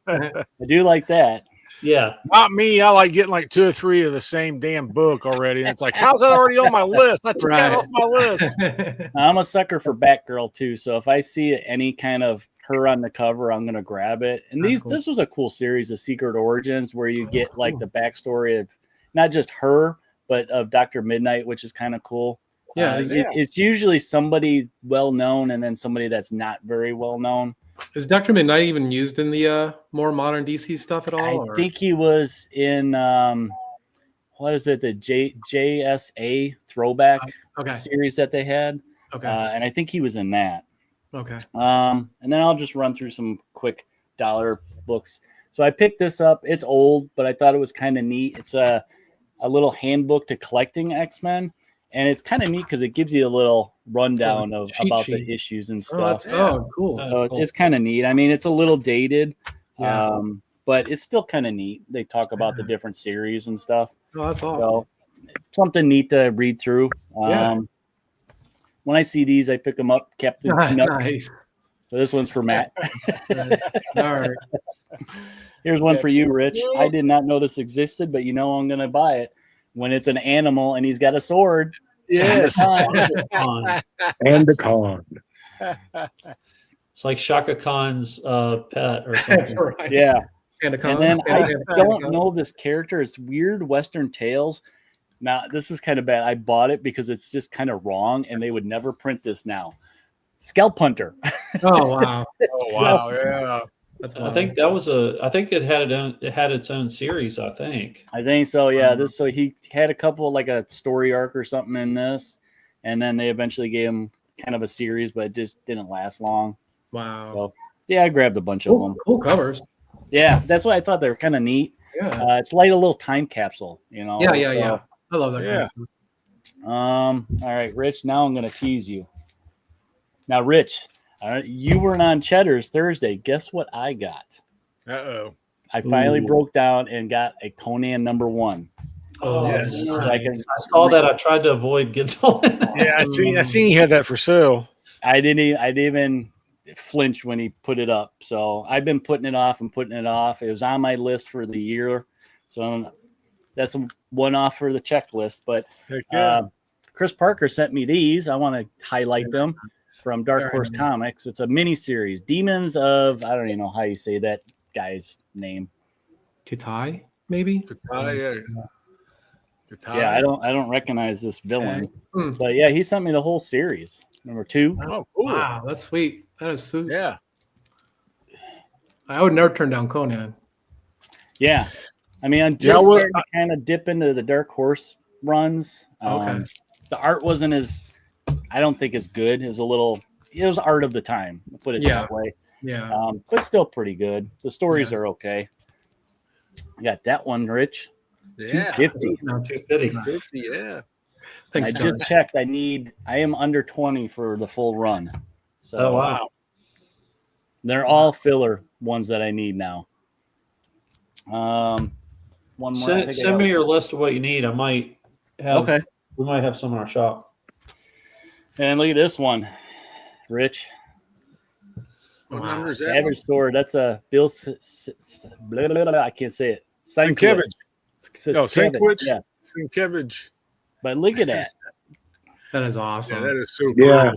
I do like that. Yeah. Not me. I like getting like 2 or 3 of the same damn book already. And it's like, how's that already on my list? I took that off my list. I'm a sucker for Batgirl too. So if I see any kind of her on the cover, I'm gonna grab it. And this was a cool series of Secret Origins where you get like the backstory of not just her, but of Dr. Midnight, which is kind of cool. Yeah, it's usually somebody well known and then somebody that's not very well known. Is Dr. Midnight even used in the more modern DC stuff at all? I think he was in what is it, the JSA throwback series that they had. Okay. And I think he was in that. Okay. And then I'll just run through some quick dollar books. So I picked this up. It's old, but I thought it was kind of neat. It's a little handbook to collecting X-Men. And it's kind of neat because it gives you a little rundown of about the issues and stuff. Cool. So it's kind of neat. I mean, it's a little dated, but it's still kind of neat. They talk about the different series and stuff. Oh, that's awesome. So something neat to read through. When I see these, I pick them up. Captain Canuck. Nice. So this one's for Matt. All right. Here's one for you, Rich. I did not know this existed, but you know I'm going to buy it. When it's an animal and he's got a sword. Yes. And the con. It's like Shaka Khan's pet or something. Right. Yeah. And then I don't know this character. It's Weird Western Tales. Now, this is kind of bad. I bought it because it's just kind of wrong, and they would never print this now. Scalp Hunter. Oh, wow. Oh, wow. Yeah. That's I think that was I think it had its own series. I think. I think so. Yeah. So he had a couple, like a story arc or something in this, and then they eventually gave him kind of a series, but it just didn't last long. wow. So yeah, I grabbed a bunch of them. Cool covers. Yeah, that's why I thought they were kind of neat. Yeah. It's like a little time capsule, you know. Yeah. So, I love that kind of stuff. All right, Rich. Now I'm going to tease you. Now, Rich, you weren't on Cheddar's Thursday. Guess what I got? Uh-oh. I finally broke down and got a Conan #1. Oh, yes. nice. So I saw that. I tried to avoid getting on it. Yeah, I seen you had that for sale. I didn't even flinch when he put it up. So I've been putting it off and putting it off. It was on my list for the year. So that's a one-off for the checklist. But Heck yeah. Chris Parker sent me these. I want to highlight them from Dark Horse Comics. It's a mini series, Demons of, I don't even know how you say that guy's name. Kitai, maybe. Kitai. Yeah, I don't recognize this villain. Hmm. But yeah, he sent me the whole series. #2. Oh, cool. Wow, that's sweet. That is sweet. Yeah. I would never turn down Conan. Yeah. I mean, I'm just starting to kind of dip into the Dark Horse runs. Okay. The art wasn't I don't think as good. It was art of the time. I'll put it that way. Yeah. But still pretty good. The stories are okay. I got that one, Rich. Yeah. 250. 250. Yeah. Thanks, I John. just checked. I am under 20 for the full run. So Oh wow. they're all filler ones that I need now. One more. Send me your list of what you need. I might have. Okay. We might have some in our shop. And look at this one, Rich. What number is that? Savage Sword. That's a Bill. Blah, blah, blah, I can't say it. Sienkiewicz. No, Sienkiewicz. Yeah. Sienkiewicz. But look at that. That is Yeah, awesome. that is so Yeah.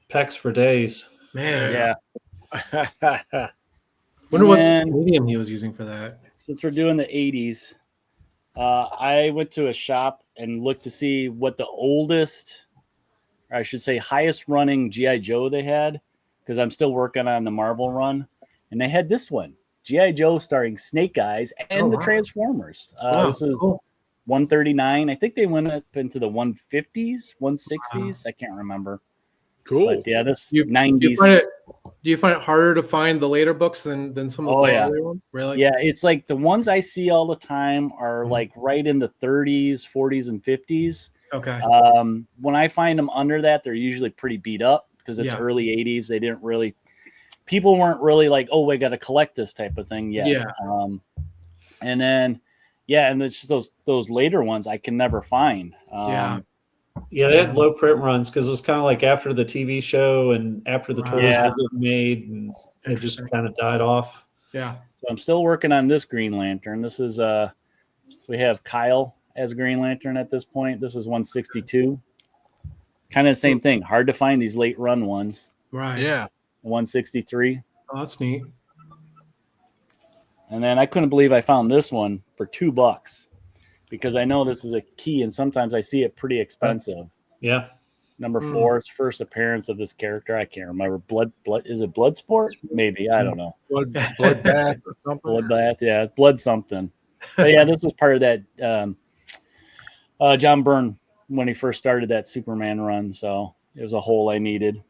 Pecs for days. Man. Yeah. cool. Wonder what And- medium he was using for that. Since we're doing the 80s, I went to a shop and looked to see what the oldest, or I should say highest running G.I. Joe they had, because I'm still working on the Marvel run. And they had this one, G.I. Joe starring Snake Eyes and the wow. Transformers. Wow, This is cool. 139. I think they went up into the 150s, 160s. I can't remember. Cool. But yeah, this Do 90s. you find it harder to find the later books than some of Oh, the yeah. earlier ones? Really? Yeah, it's like the ones I see all the time are like right in the 30s, 40s, and 50s. Okay. When I find them under that, they're usually pretty beat up because it's Yeah. early 80s. They didn't really, people weren't really like, oh, we got to collect this type of thing yet. Yeah. And then, yeah, and it's just those later ones I can never find. Yeah. Yeah, they had low print runs because it was kind of like after the TV show and after the toys Yeah. were getting made, and it just kind of died off. Yeah. So I'm still working on this Green Lantern. This is we have Kyle as Green Lantern at this point. This is 162. Kind of the same thing. Hard to find these late run ones. Right. Yeah. 163. Oh, that's neat. And then I couldn't believe I found this one for $2 because I know this is a key and sometimes I see it pretty expensive. Yeah. Number 4 is first appearance of this character. I can't remember. Blood is it Bloodsport? Maybe. I don't know. Bloodbath or something. Bloodbath. Yeah, it's blood something. But yeah, this is part of that John Byrne when he first started that Superman run. So it was a hole I needed.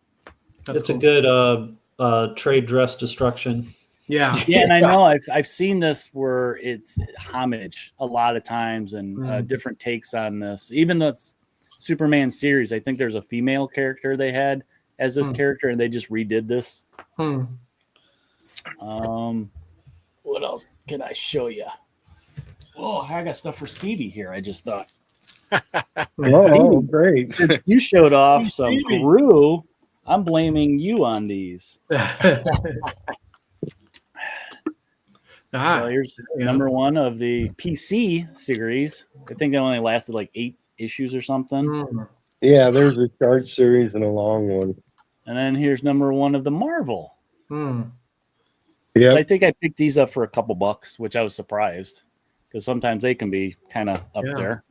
That's It's cool. a good trade dress destruction. Yeah. Yeah, and I know I've seen this where it's homage a lot of times and different takes on this. Even the Superman series, I think there's a female character they had as this character, and they just redid this. What else can I show you? Oh, I got stuff for Stevie here. I just thought Oh, great. you showed off Hey, some Stevie. Gru. I'm blaming you on these. So here's number 1 of the PC series. I think it only lasted like 8 issues or something. Yeah, there's a short series and a long one. And then here's number 1 of the Marvel. Yeah. I think I picked these up for a couple bucks, which I was surprised because sometimes they can be kind of up there.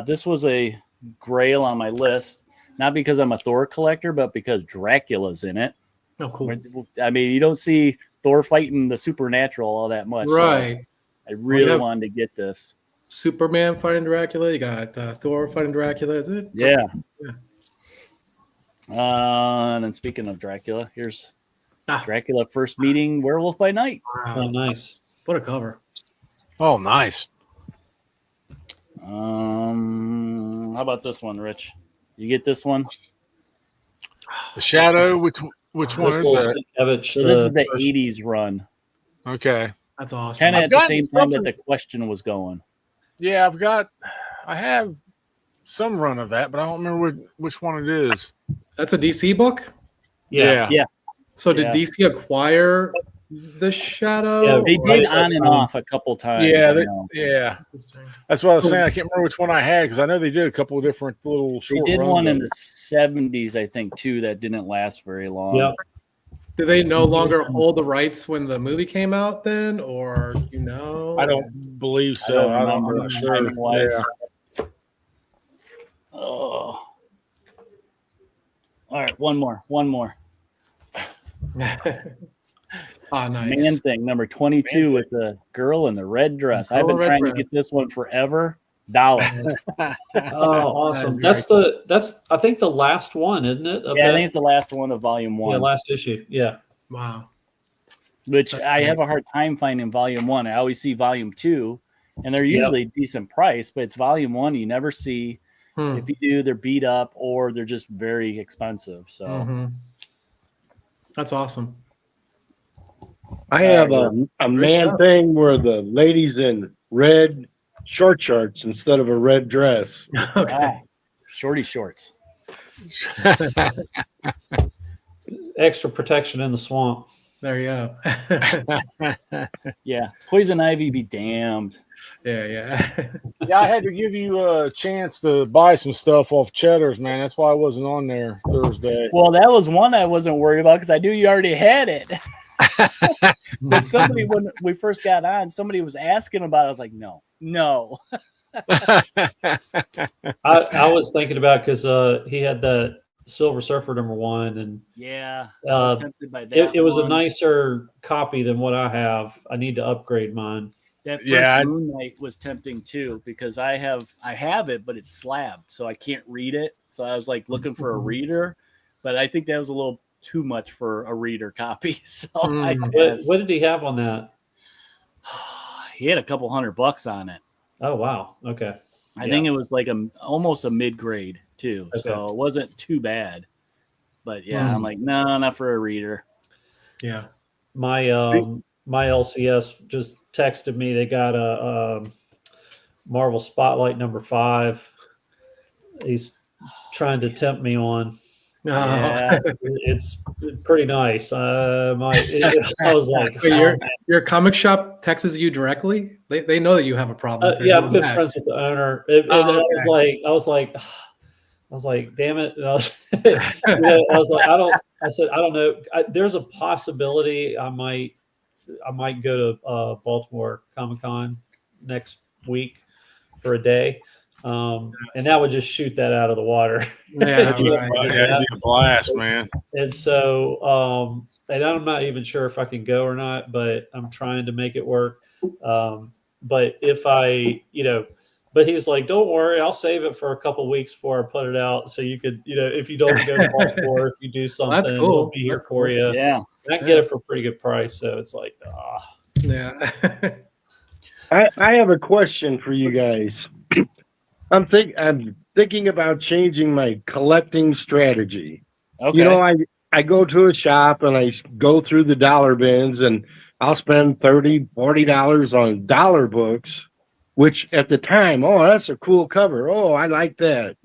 This was a grail on my list, not because I'm a Thor collector, but because Dracula's in it. Oh, cool. I mean, you don't see Thor fighting the supernatural all that much. Right. So I really have- wanted to get this. Superman fighting Dracula. You got Thor fighting Dracula. Is it? Yeah. Yeah. And then speaking of Dracula, here's Ah. Dracula first meeting Werewolf by Night. Wow. Oh, nice. What a cover. Oh, nice. How about this one, Rich? You get this one? The Shadow. Which one This is little that? Sienkiewicz, So this is the first- 80s run. Okay. That's awesome. Kind of I've at the gotten same time that something- the question was going. Yeah, I have some run of that, but I don't remember which one it is. That's a DC book. Yeah. Yeah. So did Yeah. DC acquire the Shadow? Yeah, They Right, did on and off a couple times. Yeah, I know. Yeah. That's what I was saying. I can't remember which one I had because I know they did a couple of different little They short did runs one in of the it. 70s, I think, too, that didn't last very long. Yeah. Do they no longer hold the rights when the movie came out then, or you know? I don't believe I so. don't I'm remember not sure. timing-wise. Yeah. Oh. All right, one more. Ah, nice. Man Thing, number 22 with the girl in the red dress. Girl I've been in red trying dress. to get this one forever. $1. Oh, awesome. That's That's I think the last one, isn't it? of Yeah, I that- think it's the last one of volume yeah, 1, last issue. Yeah. Wow. which That's I great. have a hard time finding volume 1. I always see volume 2, and they're Yep. usually decent price, but it's volume 1 you never see. Hmm. If you do, they're beat up or they're just very expensive. So Mhm. That's awesome. I have a Great Man job. Thing where the lady's in red short shorts instead of a red dress. Okay. shorty shorts. Extra protection in the swamp. There you go. Yeah, Poison Ivy be damned. yeah. Yeah, I had to give you a chance to buy some stuff off Cheddar's, man. That's why I wasn't on there Thursday. Well, that was one I wasn't worried about because I knew you already had it. But somebody, when we first got on, somebody was asking about it. I was like, no. I was thinking about because he had the Silver Surfer #1, and Yeah, I was Uh, tempted by that. it was a one. nicer copy than what I have. I need to upgrade mine. That first Yeah, Moon Knight was tempting too because I have it, but it's slabbed, so I can't read it. So I was like looking for a reader, but I think that was a little too much for a reader copy. So I Hmm. passed. What did he have on that? He had a couple $100 on it. Oh wow. Okay. I think it was like almost a mid grade too, Okay. so it wasn't too bad. But yeah, I'm like, no, not for a reader. Yeah. My my LCS just texted me. They got a Marvel Spotlight #5. He's trying to tempt me on. Yeah. It's pretty nice. I was like, Wait, oh, your comic shop texts you directly? They know that you have a problem. with it. yeah, I'm good friends with the owner. And Oh, I was like, damn it. And I was like, I said, I don't know. There's a possibility I might go to Baltimore Comic-Con next week for a day. And that would just shoot that out of the water. Yeah, It'd be right. a blast, man. And so, and I'm not even sure if I can go or not, but I'm trying to make it work. But if but he's like, don't worry, I'll save it for a couple weeks before I put it out. So you could, if you don't go to Baltimore, if you do something, that's cool. it'll be here That's for cool. you. Yeah. And I can get it for a pretty good price. So it's like, Yeah. I have a question for you guys. I'm thinking about changing my collecting strategy. Okay. You know, I go to a shop and I go through the dollar bins and I'll spend $30, $40 on dollar books, which at the time, oh, that's a cool cover. Oh, I like that,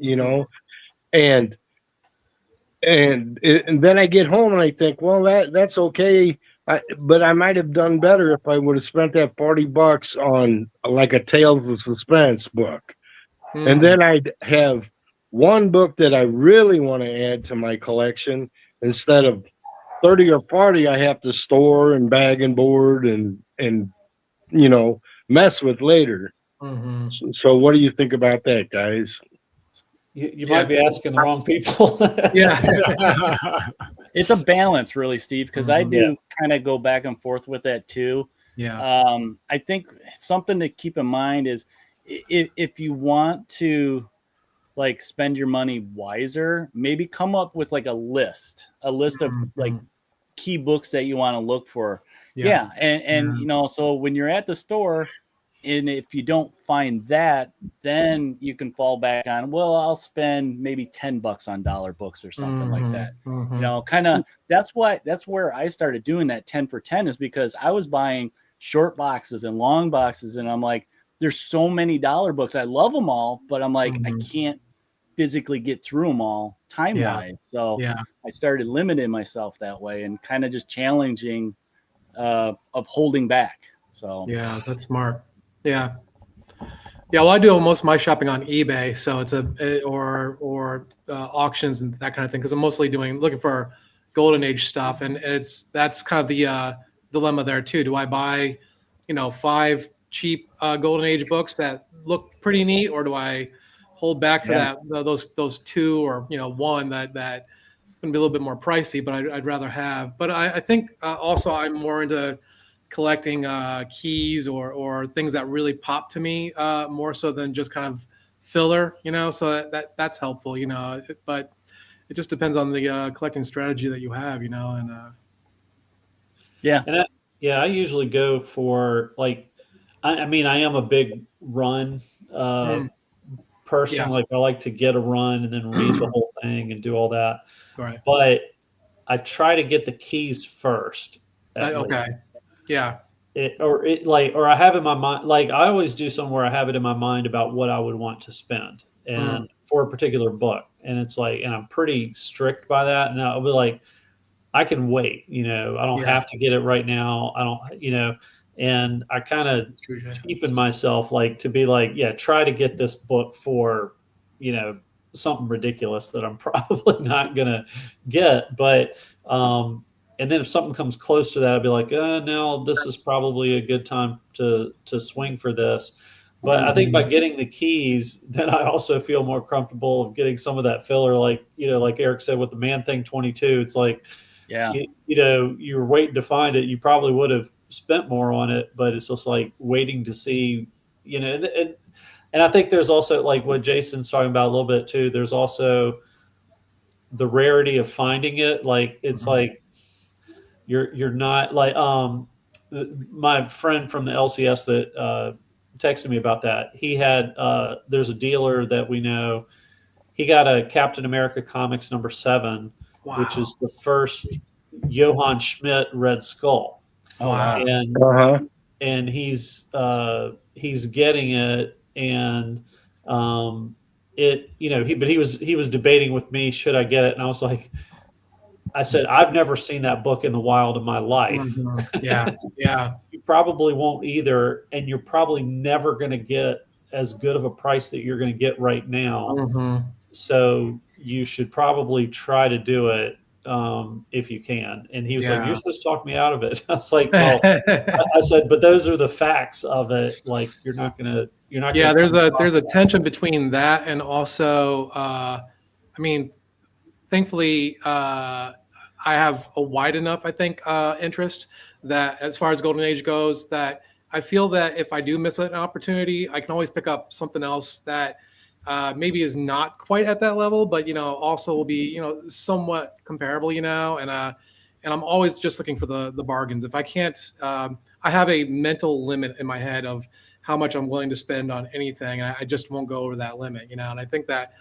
and then I get home and I think, well, that's okay. But I might have done better if I would have spent that $40 on like a Tales of Suspense book. And then I'd have one book that I really want to add to my collection instead of 30 or 40 I have to store and bag and board and mess with later. Mhm. So what do you think about that, guys? you might be asking the wrong people. Yeah. It's a balance, really, Steve, because I Mhm. do kind of go back and forth with that too. Yeah. I think something to keep in mind is if you want to like spend your money wiser, maybe come up with like a list of like Mhm. key books that you want to look for. Yeah. And you know, so when you're at the store and if you don't find that, then you can fall back on, well, I'll spend maybe $10 on dollar books or something like that. Mhm. You know, kind of that's where I started doing that 10 for 10 is because I was buying short boxes and long boxes and I'm like, there's so many dollar books. I love them all, but I'm like, I Mhm. can't physically get through them all time Yeah. wise. So Yeah. I started limiting myself that way and kind of just challenging of holding back. So Yeah, that's smart. Yeah. Yeah, well, I do most of my shopping on eBay, so it's or auctions and that kind of thing. Because I'm mostly looking for golden age stuff, and that's kind of the dilemma there too. Do I buy, 5 cheap golden age books that look pretty neat, or do I hold back for yeah, those 2 or one that's going to be a little bit more pricey, but I'd rather have. But I think also I'm more into collecting keys or things that really pop to me more so than just kind of filler, so that's helpful, but it just depends on the collecting strategy that you have, and yeah, And I usually go for like, I mean, I am a big run uh, mm, person. yeah, Like I like to get a run and then read the whole thing and do all that. right. But I try to get the keys first, at Okay, least. yeah, Or I have in my mind, like I always do somewhere I have it in my mind about what I would want to spend mm, and for a particular book. And it's like, and I'm pretty strict by that. And I'll be like, I can wait, I don't yeah, have to get it right now. I don't, and I kind of that's true. Yeah. cheapen myself like to be like, yeah, try to get this book for, something ridiculous that I'm probably not going to get. But, and then if something comes close to that, I'd be like, no, this is probably a good time to swing for this. But I think by Mhm. getting the keys, then I also feel more comfortable of getting some of that filler, like like Eric said with the Man Thing 22. It's like, yeah, you were waiting to find it. You probably would have spent more on it, but it's just like waiting to see, and I think there's also like what Jason's talking about a little bit too. There's also the rarity of finding it. Like it's Mhm. like you're not like my friend from the LCS that texted me about that. He had there's a dealer that we know. He got a Captain America Comics #7, which Wow, is the first Johann Schmidt Red Skull, oh wow, wow, and Uh-huh. he's getting it, and he was debating with me, should I get it, and I said I've never seen that book in the wild in my life. Mhm. Yeah, yeah, You probably won't either, and you're probably never going to get as good of a price that you're going to get right now. Mhm. So you should probably try to do it if you can. And he was like, "You're Yeah. supposed to talk me out of it." I was like, "Well," I said, "but those are the facts of it. Like you're not gonna Yeah, there's come a across that." tension between that and also, I mean, thankfully, I have a wide enough, I think, interest that as far as Golden Age goes, that I feel that if I do miss an opportunity, I can always pick up something else that maybe is not quite at that level, but also will be somewhat comparable, and I'm always just looking for the bargains. If I can't, I have a mental limit in my head of how much I'm willing to spend on anything, and I just won't go over that limit, And I think that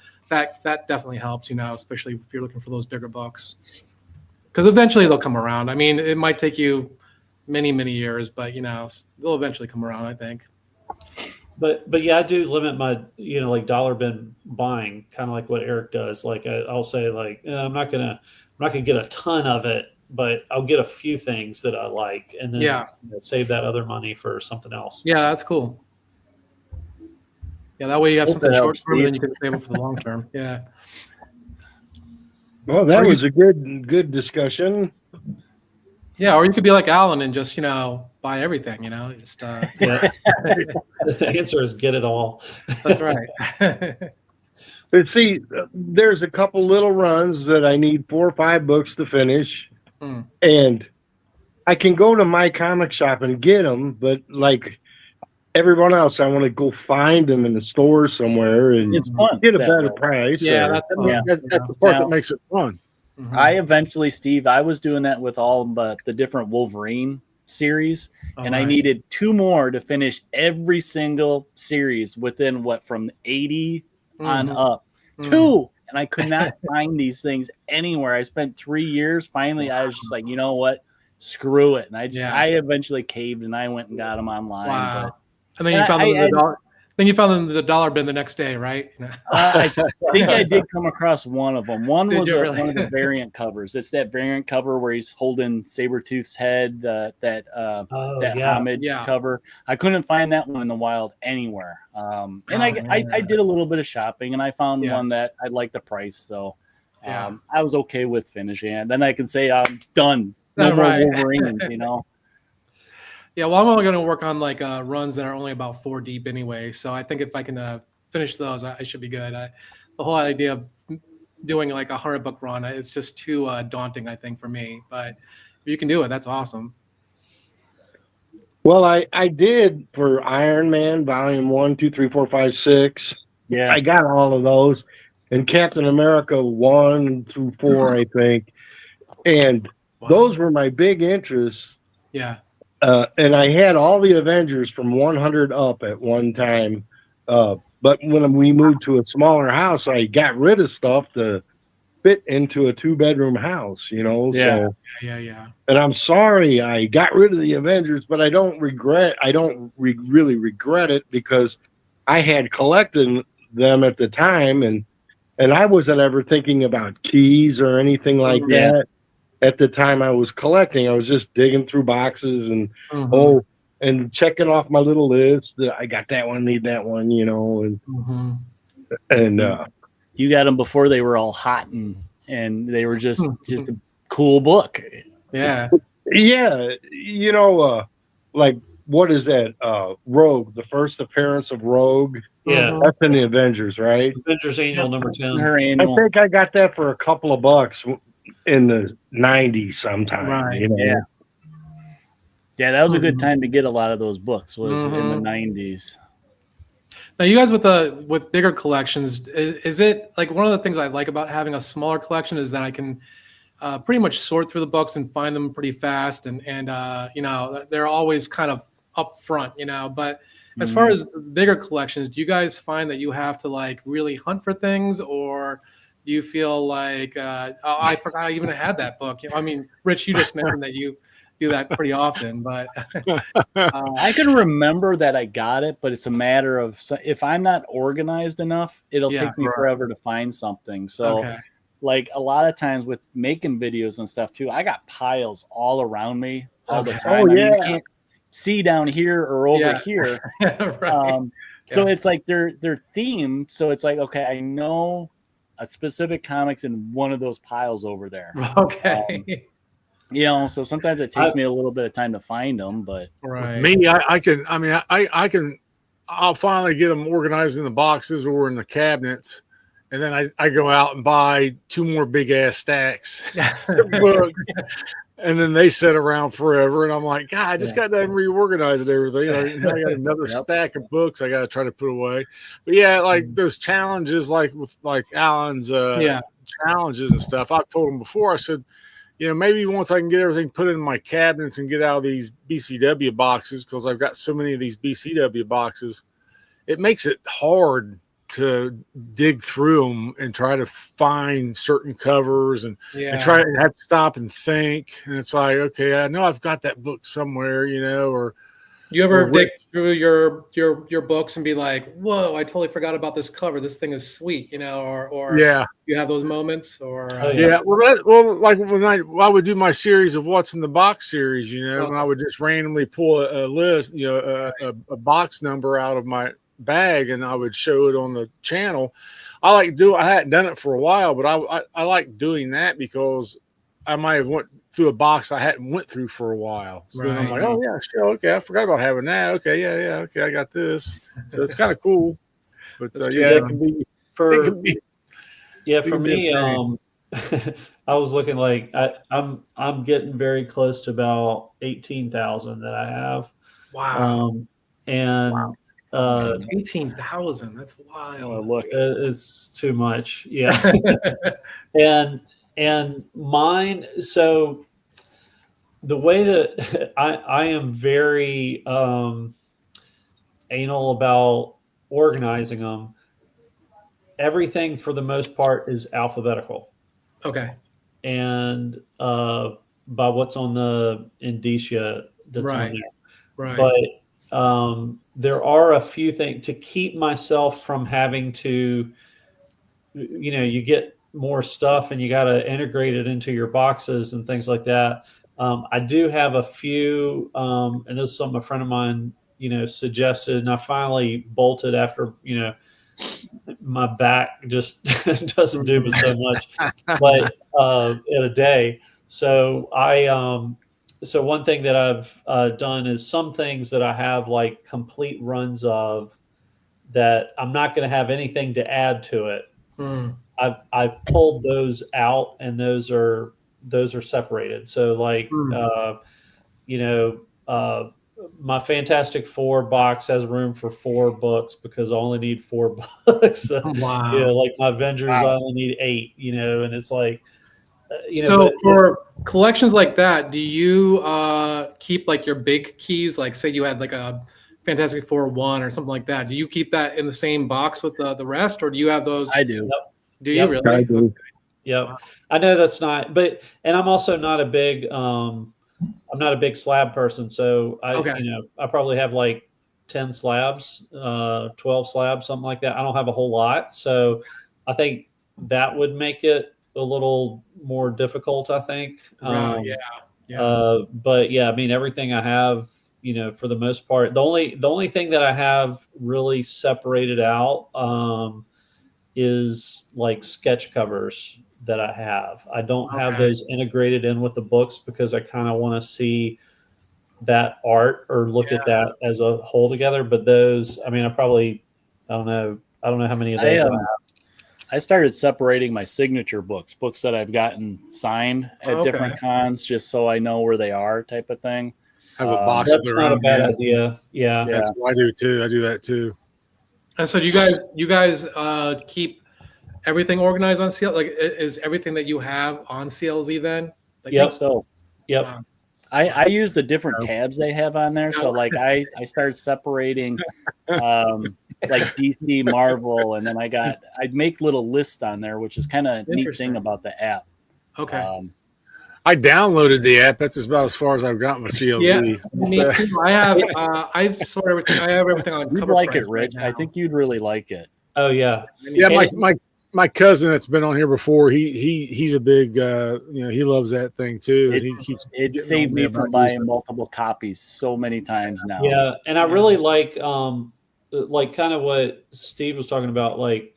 definitely helps, especially if you're looking for those bigger books, because eventually they'll come around. I mean, it might take you many, many years, but they'll eventually come around, I think. But yeah, I do limit my like dollar bin buying, kind of like what Eric does. Like I'll say like I'm not gonna get a ton of it, but I'll get a few things that I like, and then Yeah, save that other money for something else. yeah, that's cool. Yeah, that way you have Hope something that short helps, term, and then Steve. you can save it for the long term. Yeah. Well, that Or you, was a good discussion. yeah, or you could be like Alan and just buy everything. Just Yeah, the answer is get it all. that's right. But see, there's a couple little runs that I need 4 or 5 books to finish, and I can go to my comic shop and get them. But like everyone else, I want to go find them in the store somewhere and It's fun. get a that better way. price. Yeah, or- that's I mean, fun. that's the part Now- that makes it fun. Mhm. I eventually, Steve, I was doing that with all but the different Wolverine series, and I Alright. needed 2 more to finish every single series within from 80 on Mhm. up. Mhm. 2, and I could not find these things anywhere. I spent 3 years. Finally, I was just like, you know what? Screw it. And I eventually caved and I went and got them online. Wow. But And then you found them in the dollar. Then you found them in the dollar bin the next day, right? I think I did come across one of them. One Did was you really? one of the variant covers. It's that variant cover where he's holding Sabretooth's head, that homage Yeah. cover. I couldn't find that one in the wild anywhere. And I did a little bit of shopping and I found Yeah. one that I liked the price. So Yeah. I was okay with finishing it. Then I can say I'm done. No more Right. Wolverine, you know. Yeah, well, I'm only going to work on like runs that are only about 4 deep anyway. So I think if I can finish those, I should be good. The whole idea of doing like a 100-book run, it's just too daunting, I think, for me. But if you can do it, that's awesome. Well, I did for Iron Man Volume 1, 2, 3, 4, 5, 6. Yeah. I got all of those, and Captain America 1 through 4, I think, and those were my big interests. Yeah. And I had all the Avengers from 100 up at one time. But when we moved to a smaller house, I got rid of stuff to fit into a 2-bedroom house, you know? Yeah. So, Yeah. and I'm sorry I got rid of the Avengers, but I don't really regret it because I had collected them at the time and I wasn't ever thinking about keys or anything like that. At the time I was collecting, I was just digging through boxes and and checking off my little list. I got that one, need that one, you know, and you got them before they were all hot and they were just a cool book. Yeah. Yeah, you know, like what is that? Rogue, the first appearance of Rogue. Yeah. That's in the Avengers, right? Avengers Annual number 10. Her I annual. think I got that for a couple of bucks in the 90s sometime. Right. You know? Yeah, that was a good time to get a lot of those books. Was in the 90s. Now, you guys with bigger collections, is it like one of the things I like about having a smaller collection is that I can pretty much sort through the books and find them pretty fast, and you know, they're always kind of up front, you know. But as far as the bigger collections, do you guys find that you have to like really hunt for things, or do you feel like oh, I forgot I even had that book? I mean, Rich, you just mentioned that you do that pretty often, but I can remember that I got it, but it's a matter of if I'm not organized enough, it'll take me forever to find something. So like a lot of times with making videos and stuff too, I got piles all around me all the time. Oh, I mean, you can't see down here or over here. Right. So it's like they're themed. So it's like, okay, I know a specific comics in one of those piles over there. Okay. You know, so sometimes it takes me a little bit of time to find them, but Right. Me, I'll finally get them organized in the boxes or in the cabinets. And then I go out and buy 2 more big ass stacks of books. And then they sit around forever. And I'm like, God, I just got done reorganizing everything. I got another stack of books I got to try to put away. But yeah, like those challenges, like with like Alan's challenges and stuff, I've told him before, I said, you know, maybe once I can get everything put in my cabinets and get out of these BCW boxes, because I've got so many of these BCW boxes, it makes it hard to dig through them and try to find certain covers and try to have to stop and think. And it's like, okay, I know I've got that book somewhere, you know, or you ever dig through your books and be like, whoa, I totally forgot about this cover. This thing is sweet, you know, or you have those moments or like when I would do my series of what's in the box series, you know, when I would just randomly pull a list, you know, a box number out of my bag and I would show it on the channel. I hadn't done it for a while, but I like doing that because I might have went through a box I hadn't went through for a while. So then I'm like, oh yeah, sure, okay, I forgot about having that. Okay, okay, I got this. So it's kind of cool. But it can be for could be. yeah, for could be me, a pain. I was looking like I'm getting very close to about 18,000 that I have. Wow. And 18,000. That's Oh, wild. look. it's too much. Yeah. and mine, so the way that I am very anal about organizing them, everything for the most part is alphabetical. Okay. And by what's on the indicia that's on Right. there. Right. But there are a few things to keep myself from having to, you get more stuff and you got to integrate it into your boxes and things like that. I do have a few, and this is something a friend of mine, suggested, and I finally bolted after, my back just doesn't do me so much, but in a day. So so one thing that I've done is some things that I have like complete runs of that I'm not going to have anything to add to it. Hmm. I've pulled those out, and those are separated. So like my Fantastic Four box has room for 4 books because I only need 4 books. Wow. Like my Avengers, I only need 8. And it's like, so for collections like that, do you keep like your big keys? Like say you had like a Fantastic Four 1 or something like that. Do you keep that in the same box with the rest, or do you have those? I do. Do you really? I do. Yep. Wow. I know that's not, and I'm also not a big, I'm not a big slab person. So I probably have like 10 slabs, 12 slabs, something like that. I don't have a whole lot. So I think that would make it a little more difficult, I think. Right. Yeah. But yeah, I mean, everything I have, for the most part, the only thing that I have really separated out, is like sketch covers that I have. I don't have Okay. those integrated in with the books because I kind of want to see that art or look at that as a whole together. But those, I mean, I don't know how many of those I have. I started separating my signature books that I've gotten signed at different cons, just so I know where they are, type of thing. Have a box of That's their not a own. bad idea. Yeah. That's what I do too. I do that too. And so do you guys keep everything organized on CL? Like is everything that you have on CLZ then? Like, Yep. So, Yep. Wow. I use the different tabs they have on there. So like I started separating like DC, Marvel, and then I'd make little lists on there, which is kind of neat thing about the app. Okay. I downloaded the app. That's about as far as I've gotten with CLZ. Yeah, me too. I have I've sort everything. I have everything on. You'd Cover like Price it, Rich. right now. I think you'd really like it. Oh yeah. Yeah, my cousin that's been on here before, he's a big he loves that thing too. And he keeps it saved me from buying multiple copies so many times now. Yeah, and I really like kind of what Steve was talking about. Like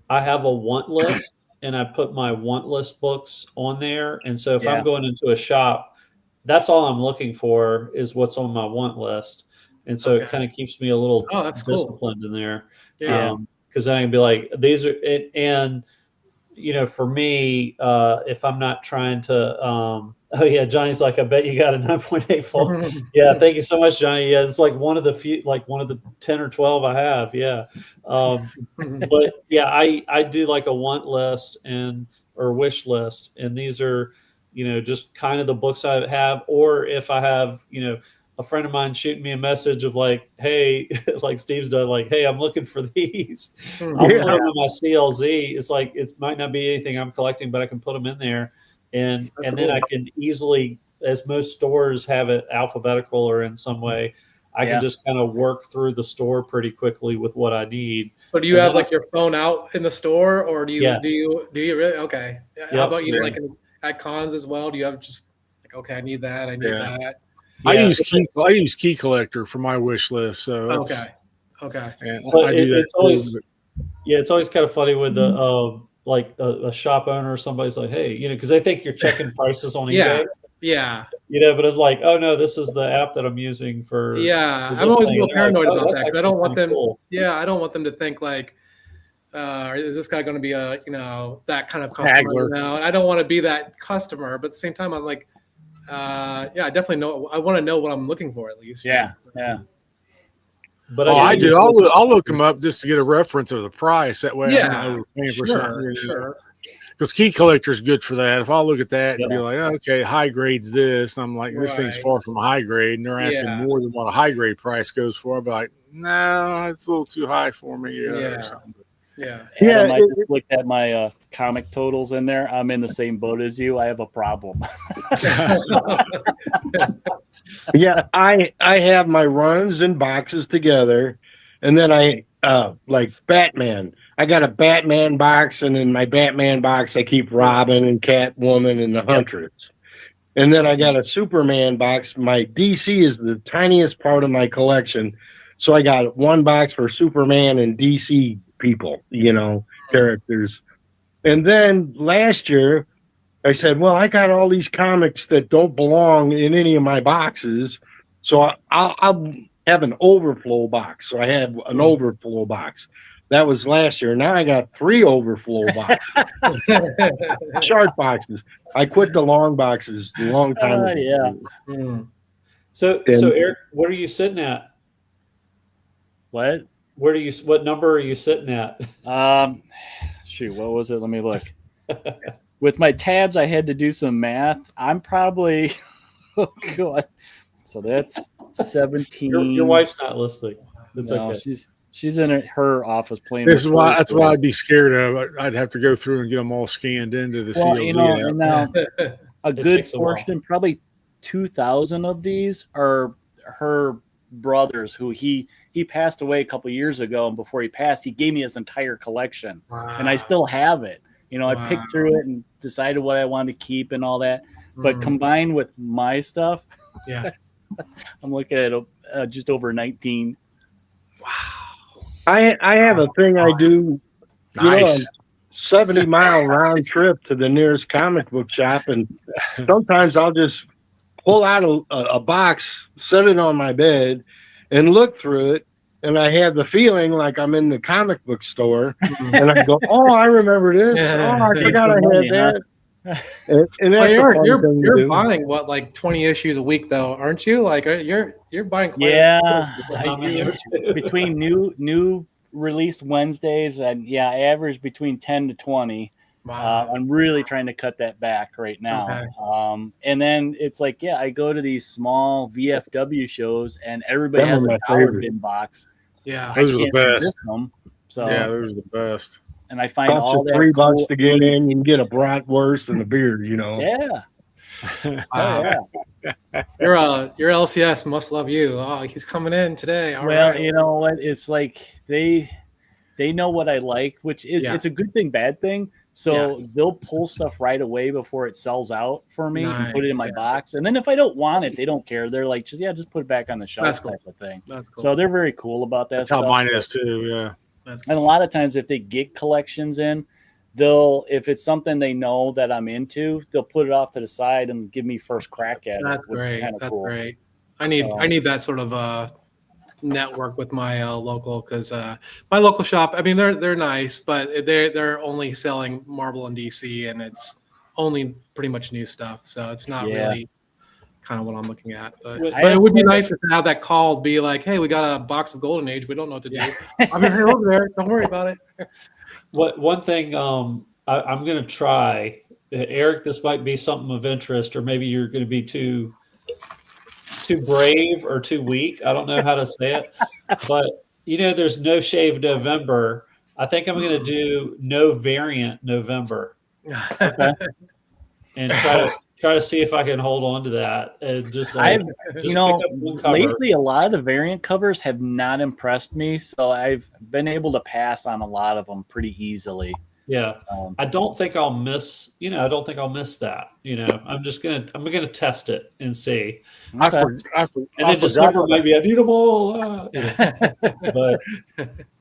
I have a want list, and I put my want list books on there. And so if I'm going into a shop, that's all I'm looking for is what's on my want list. And so it kind of keeps me a little disciplined in there. Yeah. Because then I can be like, these are, and for me, if I'm not trying to, oh yeah, Johnny's like, I bet you got a 9.8 full. Yeah, thank you so much, Johnny. Yeah, it's like one of the 10 or 12 I have. Yeah, but yeah, I do like a want list or wish list, and these are just kind of the books I have, or if I have a friend of mine shooting me a message of like, hey, like Steve's done, like, hey, I'm looking for these. I'll put them in my CLZ. It's like, it might not be anything I'm collecting, but I can put them in there. And then I can easily, as most stores have it alphabetical or in some way, I can just kind of work through the store pretty quickly with what I need. So do you have like your phone out in the store, or do you really? Okay. How about you like at cons as well? Do you have just like, okay, I need that, I need that? I use Key Collector for my wish list. So okay. And but I do that. It's always it's always kind of funny with the like a shop owner or somebody's like, hey, because they think you're checking prices on eBay. Yeah. But it's like, oh no, this is the app that I'm using for. Yeah, for I'm always a little thing. paranoid Like, about that because I don't want them. cool. Yeah, I don't want them to think like, Or is this guy going to be a, that kind of customer? Haggler. And I don't want to be that customer, but at the same time, I'm like, I definitely know. I want to know what I'm looking for at least. Yeah. But Oh, I think do. it's- I'll look them up just to get a reference of the price. That way, I'm not overpaying for something. Sure. Because Key Collector is good for that. If I look at that and be Yeah. like, okay, high grade's this, and I'm like, this thing's Right. far from a high grade, and they're asking Yeah. more than what a high grade price goes for, I'll be like, no, it's a little too high for me. Yeah. Or something. Yeah. Yeah, Adam, I just looked at my comic totals in there. I'm in the same boat as you. I have a problem. Yeah, I have my runs and boxes together, and then I like Batman. I got a Batman box, and in my Batman box, I keep Robin and Catwoman and the Huntress. And then I got a Superman box. My DC is the tiniest part of my collection, so I got one box for Superman and DC people, characters. And then last year, I said, well, I got all these comics that don't belong in any of my boxes. So I'll have an overflow box. So I have an overflow box. That was last year. Now I got 3 overflow boxes, short boxes. I quit the long boxes a long time ago. Yeah. So Eric, what are you sitting at? What? What number are you sitting at? Shoot, what was it? Let me look. With my tabs, I had to do some math. I'm probably, oh god. So that's 17. Your wife's not listening. It's No, okay. she's in her office playing. That's with why toys. I'd be scared of. I'd have to go through and get them all scanned into the Well, CLZ. and now a good takes a while. portion, probably 2,000 of these are her brothers who he passed away a couple years ago, and before he passed, he gave me his entire collection, and I still have it. I picked through it and decided what I wanted to keep and all that. But combined with my stuff, Yeah. I'm looking at just over 19. I have a thing I do. Nice. 70-mile round trip to the nearest comic book shop, and sometimes I'll just pull out a box, set it on my bed, and look through it, and I have the feeling like I'm in the comic book store, and I go, "Oh, I remember this. Yeah. Oh, I forgot I had that." And Well, that's a fun you're thing to do. buying what, like 20 issues a week though, aren't you? Like you're buying quite Yeah, I- between new release Wednesdays and I average between 10 to 20. Wow. I'm really trying to cut that back right now. Okay. And then it's like, I go to these small VFW shows and everybody Them has are a my dollar favorite. bin box. Yeah. Those are the Can't best. resist them. So Yeah, those are the best. and I find Costs all you that $3 cool- to get in. You can get a bratwurst and a beer. Yeah. Wow. Yeah. Your LCS must love you. Oh, he's coming in today. All Well, right. you know what? It's like they know what I like, which is it's a good thing, bad thing. So they'll pull stuff right away before it sells out for me and put it in my box. And then if I don't want it, they don't care. They're like, just put it back on the shelf. That's cool. Type of thing. That's cool. So they're very cool about that That's stuff. how mine is too. Yeah. That's And a lot of times if they get collections in, if it's something they know that I'm into, they'll put it off to the side and give me first crack at That's it, which great. is kind of That's cool. great. I need that sort of network with my local, because my local shop, I mean, they're nice, but they're only selling Marvel and DC, and it's only pretty much new stuff. So it's not really kind of what I'm looking at. But it would be nice to have that call be like, hey, we got a box of Golden Age. We don't know what to do. I'm here over there. Don't worry about it. One thing I'm going to try, Eric, this might be something of interest, or maybe you're going to be too brave or too weak. I don't know how to say it, but there's No Shave November. I think I'm going to do No Variant November, and try to see if I can hold on to that. And just pick up one cover. Lately a lot of the variant covers have not impressed me, so I've been able to pass on a lot of them pretty easily. Yeah, I don't think I'll miss. I don't think I'll miss that. I'm gonna test it and see. Okay. And then December maybe I need them all. But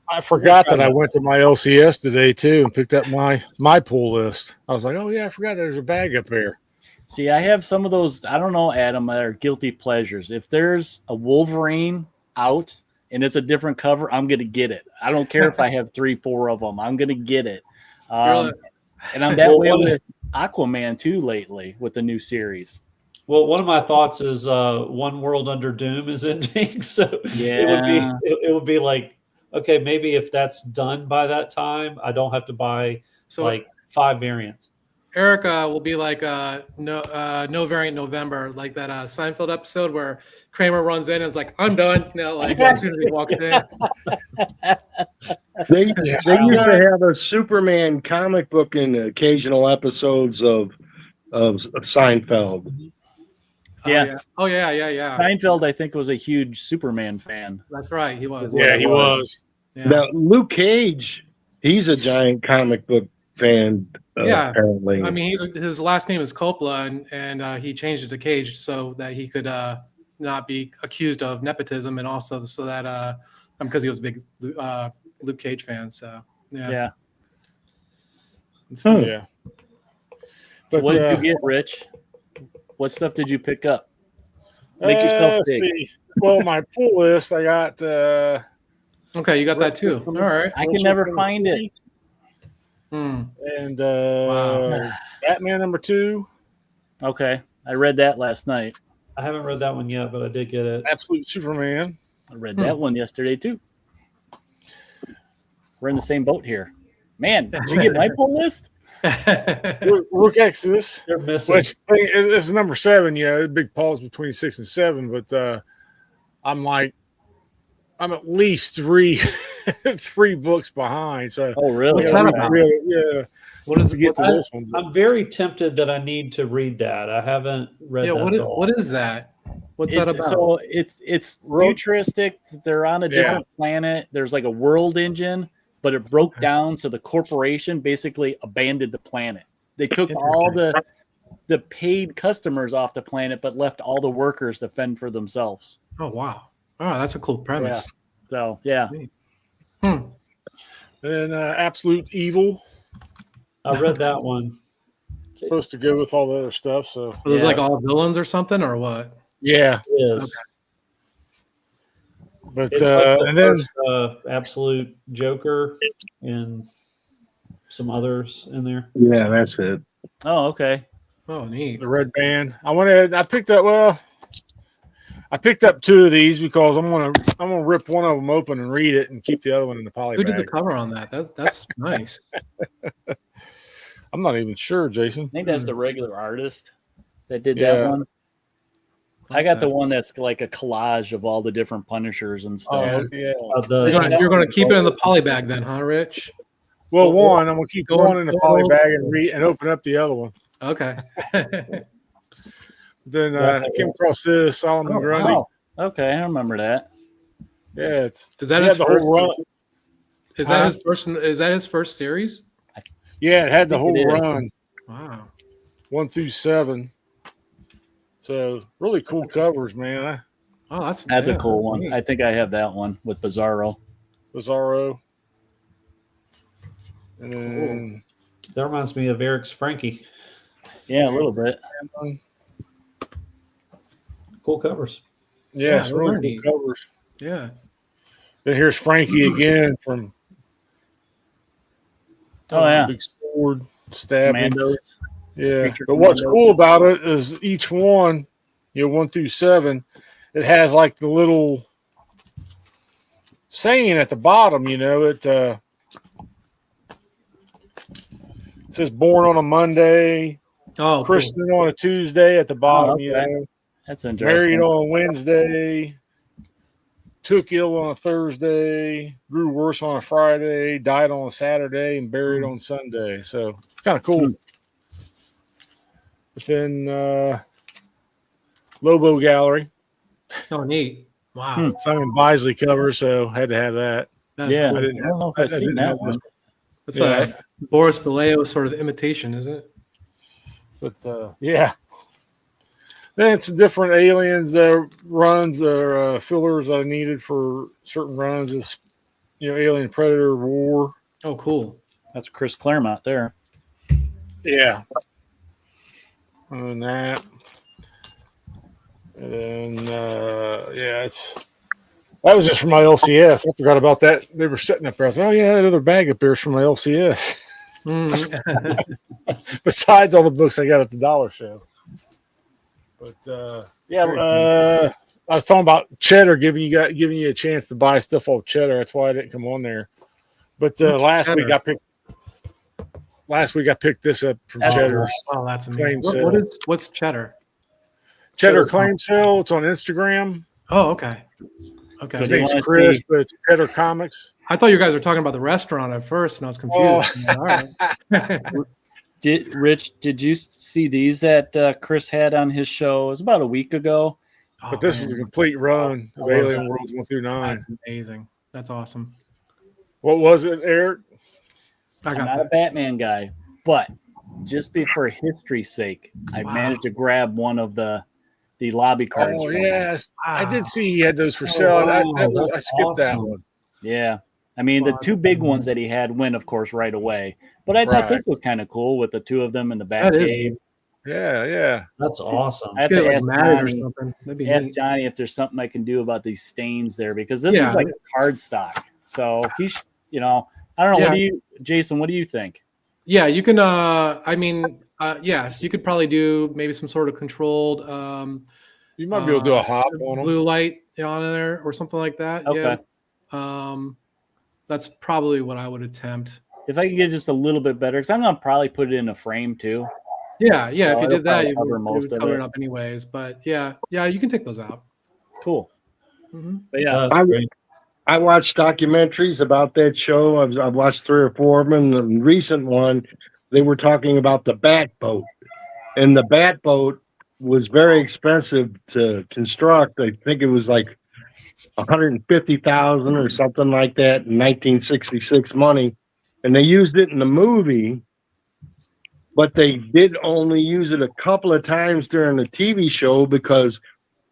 I forgot that I went to my LCS today too and picked up my pull list. I was like, oh yeah, I forgot there's a bag up there. See, I have some of those, I don't know, Adam, that are guilty pleasures. If there's a Wolverine out and it's a different cover, I'm gonna get it. I don't care if I have 3-4 of them. I'm gonna get it. And I'm that way with Aquaman too lately with the new series. Well, one of my thoughts is One World Under Doom is ending, so it would be like, okay, maybe if that's done by that time, I don't have to buy like 5 variants. Erica will be like no variant November, like that Seinfeld episode where Kramer runs in and is like, I'm done. Like as soon as he walks in. They used to have a Superman comic book in occasional episodes of Seinfeld. Yeah. Oh yeah. Seinfeld, I think, was a huge Superman fan. That's right. He was. Yeah, he was. Yeah. Now Luke Cage, he's a giant comic book fan. Apparently. I mean, his last name is Coppola, and he changed it to Cage so that he could not be accused of nepotism, and also so that because he was a big Luke Cage fan. So yeah. Yeah. So what did you get, Rich? What stuff did you pick up? Make yourself big. Well, my pull list, I got. Okay, you got that too. All right. I can never find it. And Wow. Batman #2. Okay, I read that last night. I haven't read that one yet, but I did get it. Absolute Superman. I read that one yesterday too. We're in the same boat here. Man, did you get my pull list? Rook Exodus. They're missing. Which this is #7. Yeah, big pause between 6 and 7, but I'm at least three books behind. So really? What's that about? Yeah. What does to get to this one? I'm very tempted that I need to read that. I haven't read that. What is that? What's that about? So it's futuristic. They're on a different planet. There's like a world engine, but it broke down, so the corporation basically abandoned the planet. They took all the paid customers off the planet, but left all the workers to fend for themselves. Oh wow! Oh, that's a cool premise. So yeah. And Absolute Evil. I read that one. Supposed to go with all the other stuff. So Are those like all villains or something, or what? yeah, It is. Okay. But It's like and then Absolute Joker and some others in there. Yeah, that's it. Oh, okay. Oh, neat. the Red Band. I picked up 2 of these because I'm gonna rip one of them open and read it and keep the other one in the poly Who bag. did the cover on that? That's nice. I'm not even sure, Jason. I think that's the regular artist that did that one. I got the one that's like a collage of all the different Punishers and stuff. Oh, yeah. You're going to keep it in the poly bag then, huh, Rich? Well, I'm gonna keep one in the poly bag and read and open up the other one. Okay. Then I came across this Solomon Grundy. Wow. Okay, I remember that. Yeah, Is that his the first? whole run. Is that his first? Is that his first series? Yeah, it had the whole it is. run, Wow. 1 through 7. So really cool covers, man. Oh, that's a cool one. neat. I think I have that one with Bizarro. Bizarro. And then That reminds me of Eric's Frankie. Yeah, a little bit. Cool covers. yeah, it's they're really very cool covers. Yeah. Then here's Frankie again from Oh yeah, big sword stabbing. Commandos. Yeah, Creature but what's Commandos. cool about it is each one, 1 through 7, it has like the little saying at the bottom. It says "born on a Monday," Oh, Christian on a Tuesday at the bottom. okay. That's interesting. Married on a Wednesday, took ill on a Thursday, grew worse on a Friday, died on a Saturday, and buried on Sunday. So it's kind of cool. But then Lobo Gallery, Oh, neat. Wow. Simon Bisley cover, so had to have that. That's Yeah, cool. I didn't I don't know if I I've seen didn't that have one. It's Yeah. a Boris Vallejo sort of imitation, isn't it? But yeah. Then it's different aliens runs or fillers I needed for certain runs. It's Alien Predator War. Oh, cool. That's Chris Claremont there. Yeah. And that. And then it's That was just for my LCS. I forgot about that. They were sitting up there. I was like, oh, yeah, that other bag up there is for my LCS. Besides all the books I got at the dollar show. But I was talking about Cheddar giving you a chance to buy stuff off Cheddar. That's why I didn't come on there. But last week I picked this up from Cheddar's. Oh, that's amazing. What's Cheddar? Cheddar Claim Sale. It's on Instagram. Oh, okay. Okay. His name's Chris, but it's Cheddar Comics. I thought you guys were talking about the restaurant at first, and I was confused. Oh. All right. Rich, did you see these that Chris had on his show? It was about a week ago. But this was a complete run of Alien Worlds 1 through 9. That's amazing. That's awesome. What was it, Eric? I'm not a Batman guy, but just for history's sake, I managed to grab one of the lobby cards. Oh, yes. I did see he had those for sale. I skipped that one. Yeah. I mean, the two big ones that he had went, of course, right away. But I thought this was kind of cool with the two of them in the back cave. Yeah. That's awesome. I have to ask Johnny if there's something I can do about these stains there, because this is like card stock. So he's, I don't know. What do you, Jason? What do you think? Yeah, you can. Yes, you could probably do maybe some sort of controlled. You might be able to do a hop on them. Blue light on there or something like that. Okay. Yeah. That's probably what I would attempt. If I could get just a little bit better, because I'm gonna probably put it in a frame too. Yeah. If you did that, you would cover it it up anyways. But yeah, you can take those out. Cool. Mm-hmm. But yeah, I watched documentaries about that show. I've watched 3 or 4 of them. The recent one, they were talking about the Bat Boat, and the Bat Boat was very expensive to construct. I think it was like $150,000 or something like that in 1966 money, and they used it in the movie, but they did only use it a couple of times during the TV show because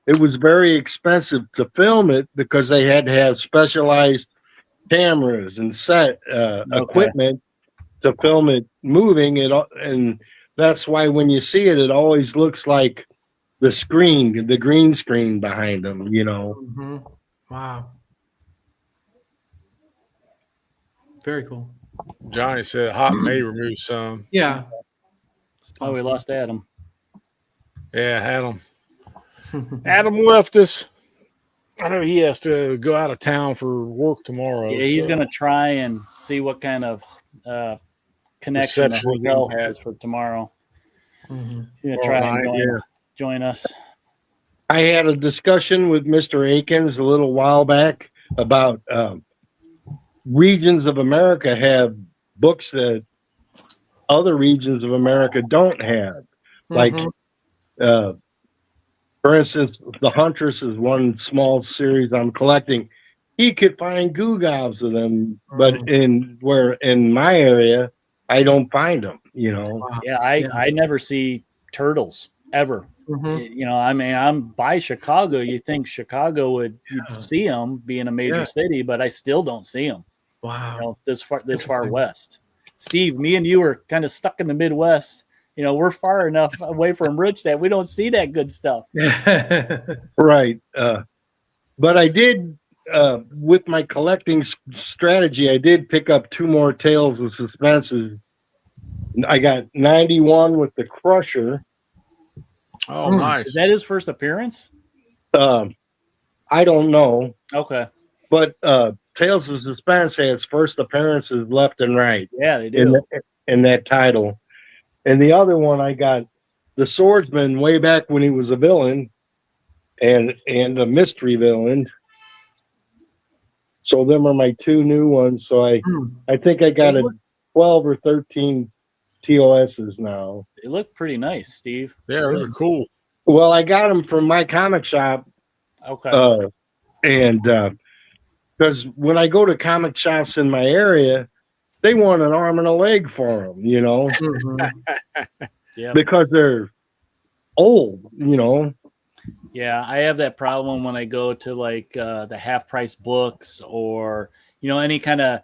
it was very expensive to film it, because they had to have specialized cameras and set equipment to film it moving it, and that's why when you see it, it always looks like the green screen behind them. Mm-hmm. Wow. Very cool. Johnny said hot may remove some. Yeah. Oh, we lost Adam. Yeah, Adam. Adam left us. I know he has to go out of town for work tomorrow. Yeah, he's going to try and see what kind of connection the hotel has for tomorrow. Mm-hmm. He's going to try and join us. I had a discussion with Mr. Akins a little while back about regions of America have books that other regions of America don't have. Like, for instance, The Huntress is one small series I'm collecting. He could find Goo-Gobs of them, but in my area, I don't find them, Yeah, I never see turtles ever. Mm-hmm. I mean, I'm by Chicago. You think Chicago would see them being a major city, but I still don't see them. Wow. This far west. Steve, me and you are kind of stuck in the Midwest. We're far enough away from Rich that we don't see that good stuff. Right. But I did, with my collecting strategy, I did pick up 2 more Tales of Suspenses. I got 91 with the Crusher. Oh, nice. Is that his first appearance? I don't know. Okay. But Tales of Suspense has first appearances left and right. Yeah, they do. In that title. And the other one, I got the Swordsman way back when he was a villain and a mystery villain. So them are my 2 new ones. So I think I got 12 or 13 TOSs now. They look pretty nice, Steve. Yeah, those are cool. Well, I got them from my comic shop. Okay. And because when I go to comic shops in my area, they want an arm and a leg for them, Yeah. because they're old, Yeah, I have that problem when I go to like the half price books or any kind of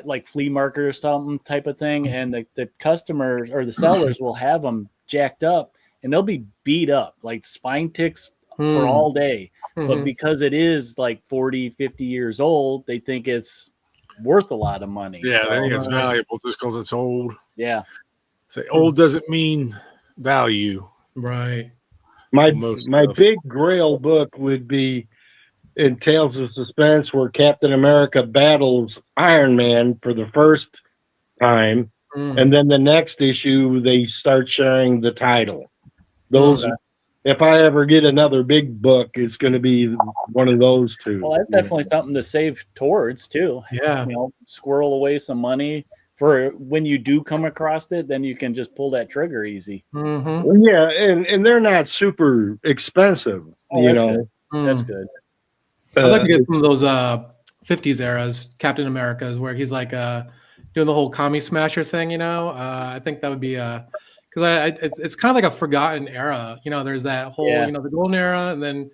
like flea market or something type of thing, and the customers or the sellers will have them jacked up and they'll be beat up, like spine ticks for all day. But Mhm. because it is like 40, 50 years old, they think it's worth a lot of money. Yeah, I think So, it's valuable just because it's old. yeah. Say old doesn't mean value. Right. My Most my stuff. big grail book would be in Tales of Suspense, where Captain America battles Iron Man for the first time, Mm. and then the next issue they start sharing the title. Those, Okay. if I ever get another big book, it's going to be one of those two. Well, that's definitely something to save towards too. Yeah. You know, squirrel away some money for when you do come across it, then you can just pull that trigger easy. Mm-hmm. Yeah, and they're not super expensive. Oh, You that's know, good. That's good. I'd like to get some it's- of those 50s eras Captain Americas where he's like doing the whole commie smasher thing, you know. I think that would be because it's kind of like a forgotten era, you know. There's that whole Yeah. you know the golden era, and then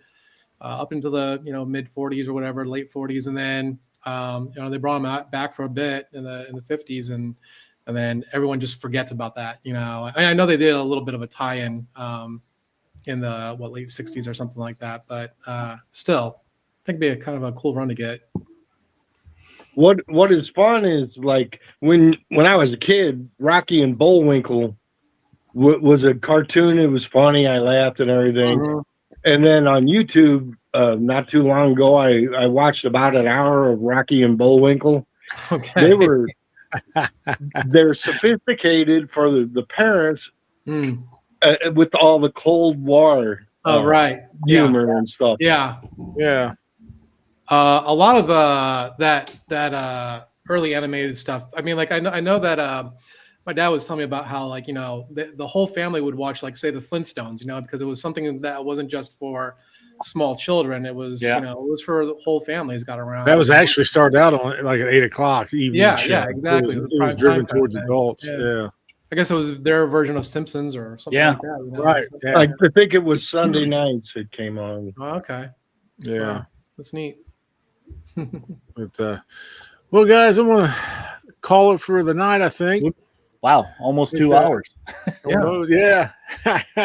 up into the you know mid 40s or whatever, late 40s, and then you know they brought him back for a bit in the 50s, and then everyone just forgets about that, you know. I know they did a little bit of a tie-in in the late 60s or something like that, but still, I think it'd be a kind of a cool run to get. what is fun is like when I was a kid, Rocky and Bullwinkle was a cartoon. It was funny. I laughed and everything. Mhm. And then on YouTube, not too long ago, I watched about an hour of Rocky and Bullwinkle. Okay. They're sophisticated for the parents Mm. with all the Cold War Oh, right. Yeah. humor and stuff. Yeah. Yeah. A lot of that early animated stuff. I mean, like I know that my dad was telling me about how like you know the whole family would watch like say the Flintstones, you know, because it was something that wasn't just for small children. It was Yeah. you know it was for the whole families got around. That was actually started out on like at 8:00 evening. Yeah, show. yeah, exactly. It The was prime driven time towards thing. adults. Yeah. Yeah. I guess it was their version of Simpsons or something Yeah. like that. You know? Right. Yeah. I think it was Sunday nights it came on. Oh, okay. Yeah. Wow, that's neat. But well, guys, I'm gonna call it for the night. I think. Wow, almost 2 hours. Yeah. Yeah.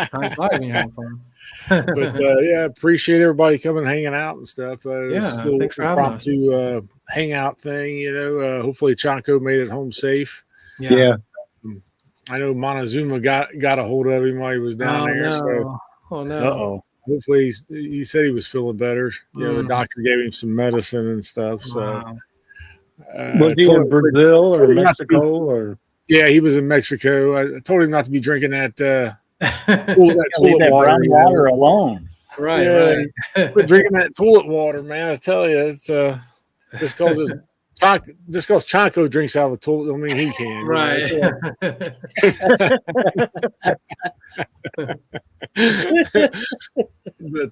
Time flies when you're having fun. But yeah, appreciate everybody coming and hanging out and stuff. Yeah, thanks for having us. impromptu hangout thing. You know, hopefully Chanko made it home safe. Yeah. I know Montezuma got a hold of him while he was down there. No. So Oh no. Uh-oh. hopefully he said he was feeling better. You know, the Mm. doctor gave him some medicine and stuff. So Wow. Was he in Brazil or told him not to be- Mexico or? yeah, he was in Mexico. I told him not to be drinking that Leave toilet that water. brown you know. water alone. Right, Yeah. right. Quit drinking that toilet water, man. I tell you, it's just because Chanko drinks out of the toilet, don't mean he can. you know. Right. But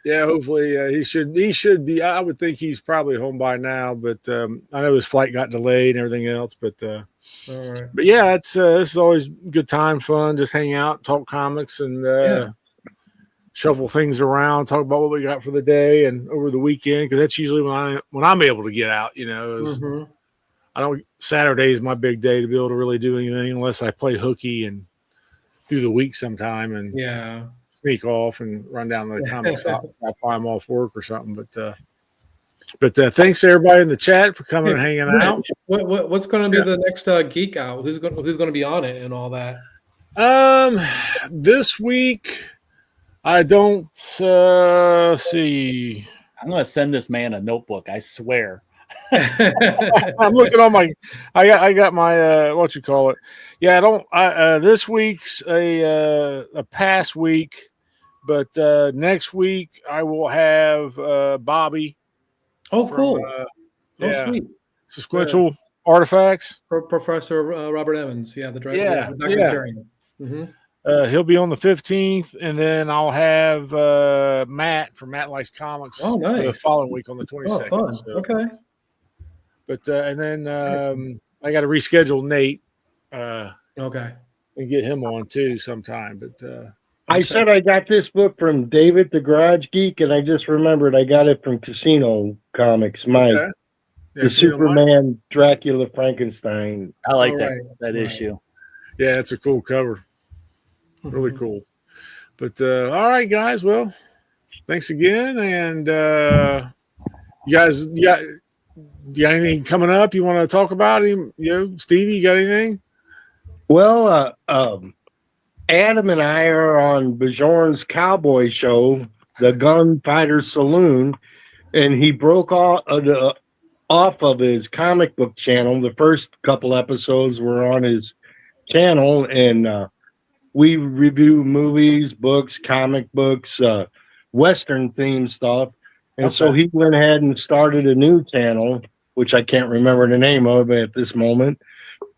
yeah, hopefully he should be. I would think he's probably home by now. But I know his flight got delayed and everything else. But All right. yeah, it's this is always good time, fun. Just hang out, talk comics, and shuffle things around, talk about what we got for the day and over the weekend, because that's usually when I'm able to get out. You know, Mhm. I don't. Saturday is my big day to be able to really do anything unless I play hooky and through the week sometime and Yeah. sneak off and run down to the comic shop while I'm off work or something. But thanks to everybody in the chat for coming and hanging out. What's going to be the next geek out? Who's going to be on it and all that? This week I don't see. I'm going to send this man a notebook. I swear. I'm looking on my. I got my what you call it. Yeah, I don't. This week's a pass week, but next week I will have Bobby. Oh, cool. From, Oh, sweet. Sequential Artifacts. Professor Robert Evans. Yeah, the director. Yeah, The documentarian. Mhm. He'll be on the 15th, and then I'll have Matt from Matt Likes Comics. Oh, nice. The following week on the Oh, 22nd. fun. So. Okay. But and then I got to reschedule Nate Okay. and get him on too sometime. But I said I got this book from David the Garage Geek, and I just remembered I got it from Casino Comics. Mike, okay. Yeah, the see you tomorrow. Superman Dracula Frankenstein. I like All that right. that Right. issue. Yeah, it's a cool cover. Really Mhm. cool. But all right, guys. Well, thanks again. And you guys, you got anything coming up you want to talk about? Stevie, you got anything? Well, Adam and I are on Bajorn's Cowboy Show, the Gunfighter Saloon, and he broke off of his comic book channel. The first couple episodes were on his channel, and we review movies, books, comic books, Western themed stuff. And so he went ahead and started a new channel, which I can't remember the name of at this moment,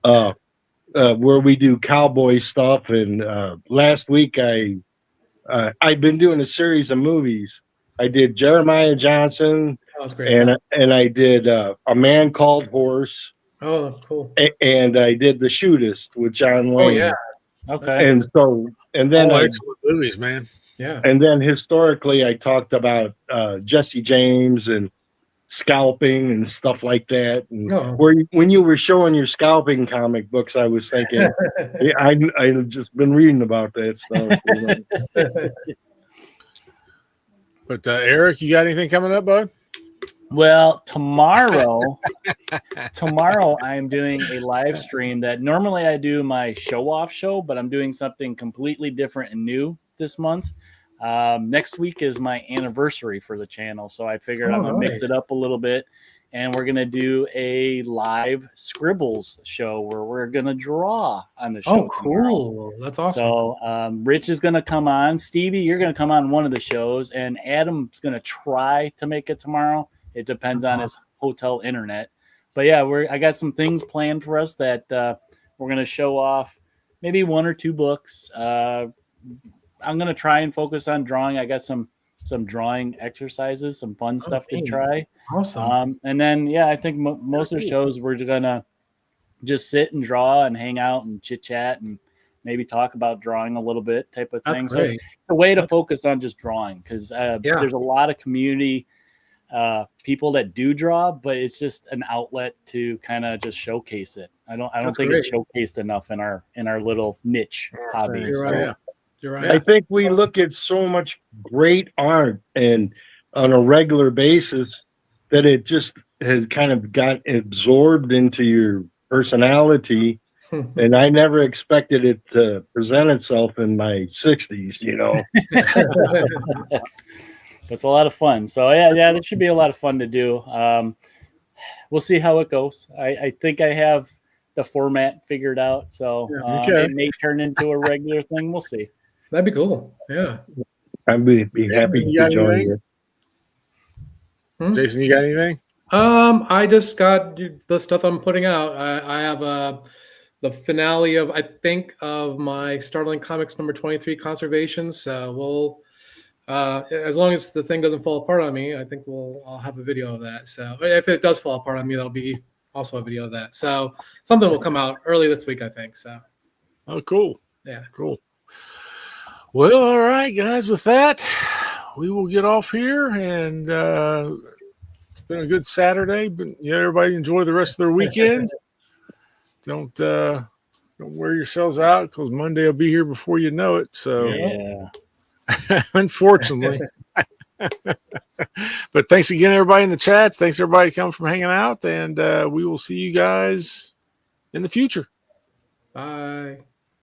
where we do cowboy stuff. And last week I've been doing a series of movies. I did Jeremiah Johnson, That was great. and I did A Man Called Horse, Oh, cool. and I did The Shootist with John Oh Wayne. yeah. Okay. And so, and then Excellent movies, man. Yeah. and then historically, I talked about Jesse James and scalping and stuff like that. And when you were showing your scalping comic books, I was thinking, yeah, I've just been reading about that stuff. But Eric, you got anything coming up, bud? Well, tomorrow I'm doing a live stream that normally I do my show-off show, but I'm doing something completely different and new this month. Next week is my anniversary for the channel, so I figured I'm going to mix it up a little bit, and we're going to do a live scribbles show where we're going to draw on the show. Oh, cool. Tomorrow. That's awesome. So Rich is going to come on. Stevie, you're going to come on one of the shows, and Adam's going to try to make it tomorrow. It depends on his hotel internet. But yeah, I got some things planned for us that we're going to show off, maybe one or two books. I'm going to try and focus on drawing. I got some drawing exercises, some fun stuff to try. Awesome. And then, yeah, I think most of the shows we're going to just sit and draw and hang out and chit chat and maybe talk about drawing a little bit type of thing. So it's a way to focus on just drawing because there's a lot of community people that do draw, but it's just an outlet to kind of just showcase it. I don't think it's showcased enough in our little niche hobby. You're right. Yeah. You're right. I think we look at so much great art and on a regular basis that it just has kind of got absorbed into your personality. And I never expected it to present itself in my 60s, you know. It's a lot of fun. So yeah, that should be a lot of fun to do. We'll see how it goes. I think I have the format figured out. So it may turn into a regular thing. We'll see. That'd be cool. Yeah. I'd be happy to join you. Jason, you got anything? I just got the stuff I'm putting out. I have the finale of my Startling Comics number 23 conservations. So we'll as long as the thing doesn't fall apart on me, I think I'll have a video of that. So if it does fall apart on me, there'll be also a video of that. So something will come out early this week, I think. So. Oh, cool. Yeah. Cool. Well, all right, guys. With that, we will get off here, and it's been a good Saturday. But everybody enjoy the rest of their weekend. Don't wear yourselves out because Monday will be here before you know it. So yeah. Unfortunately. But thanks again, everybody in the chats. Thanks, everybody coming from hanging out, and we will see you guys in the future. Bye.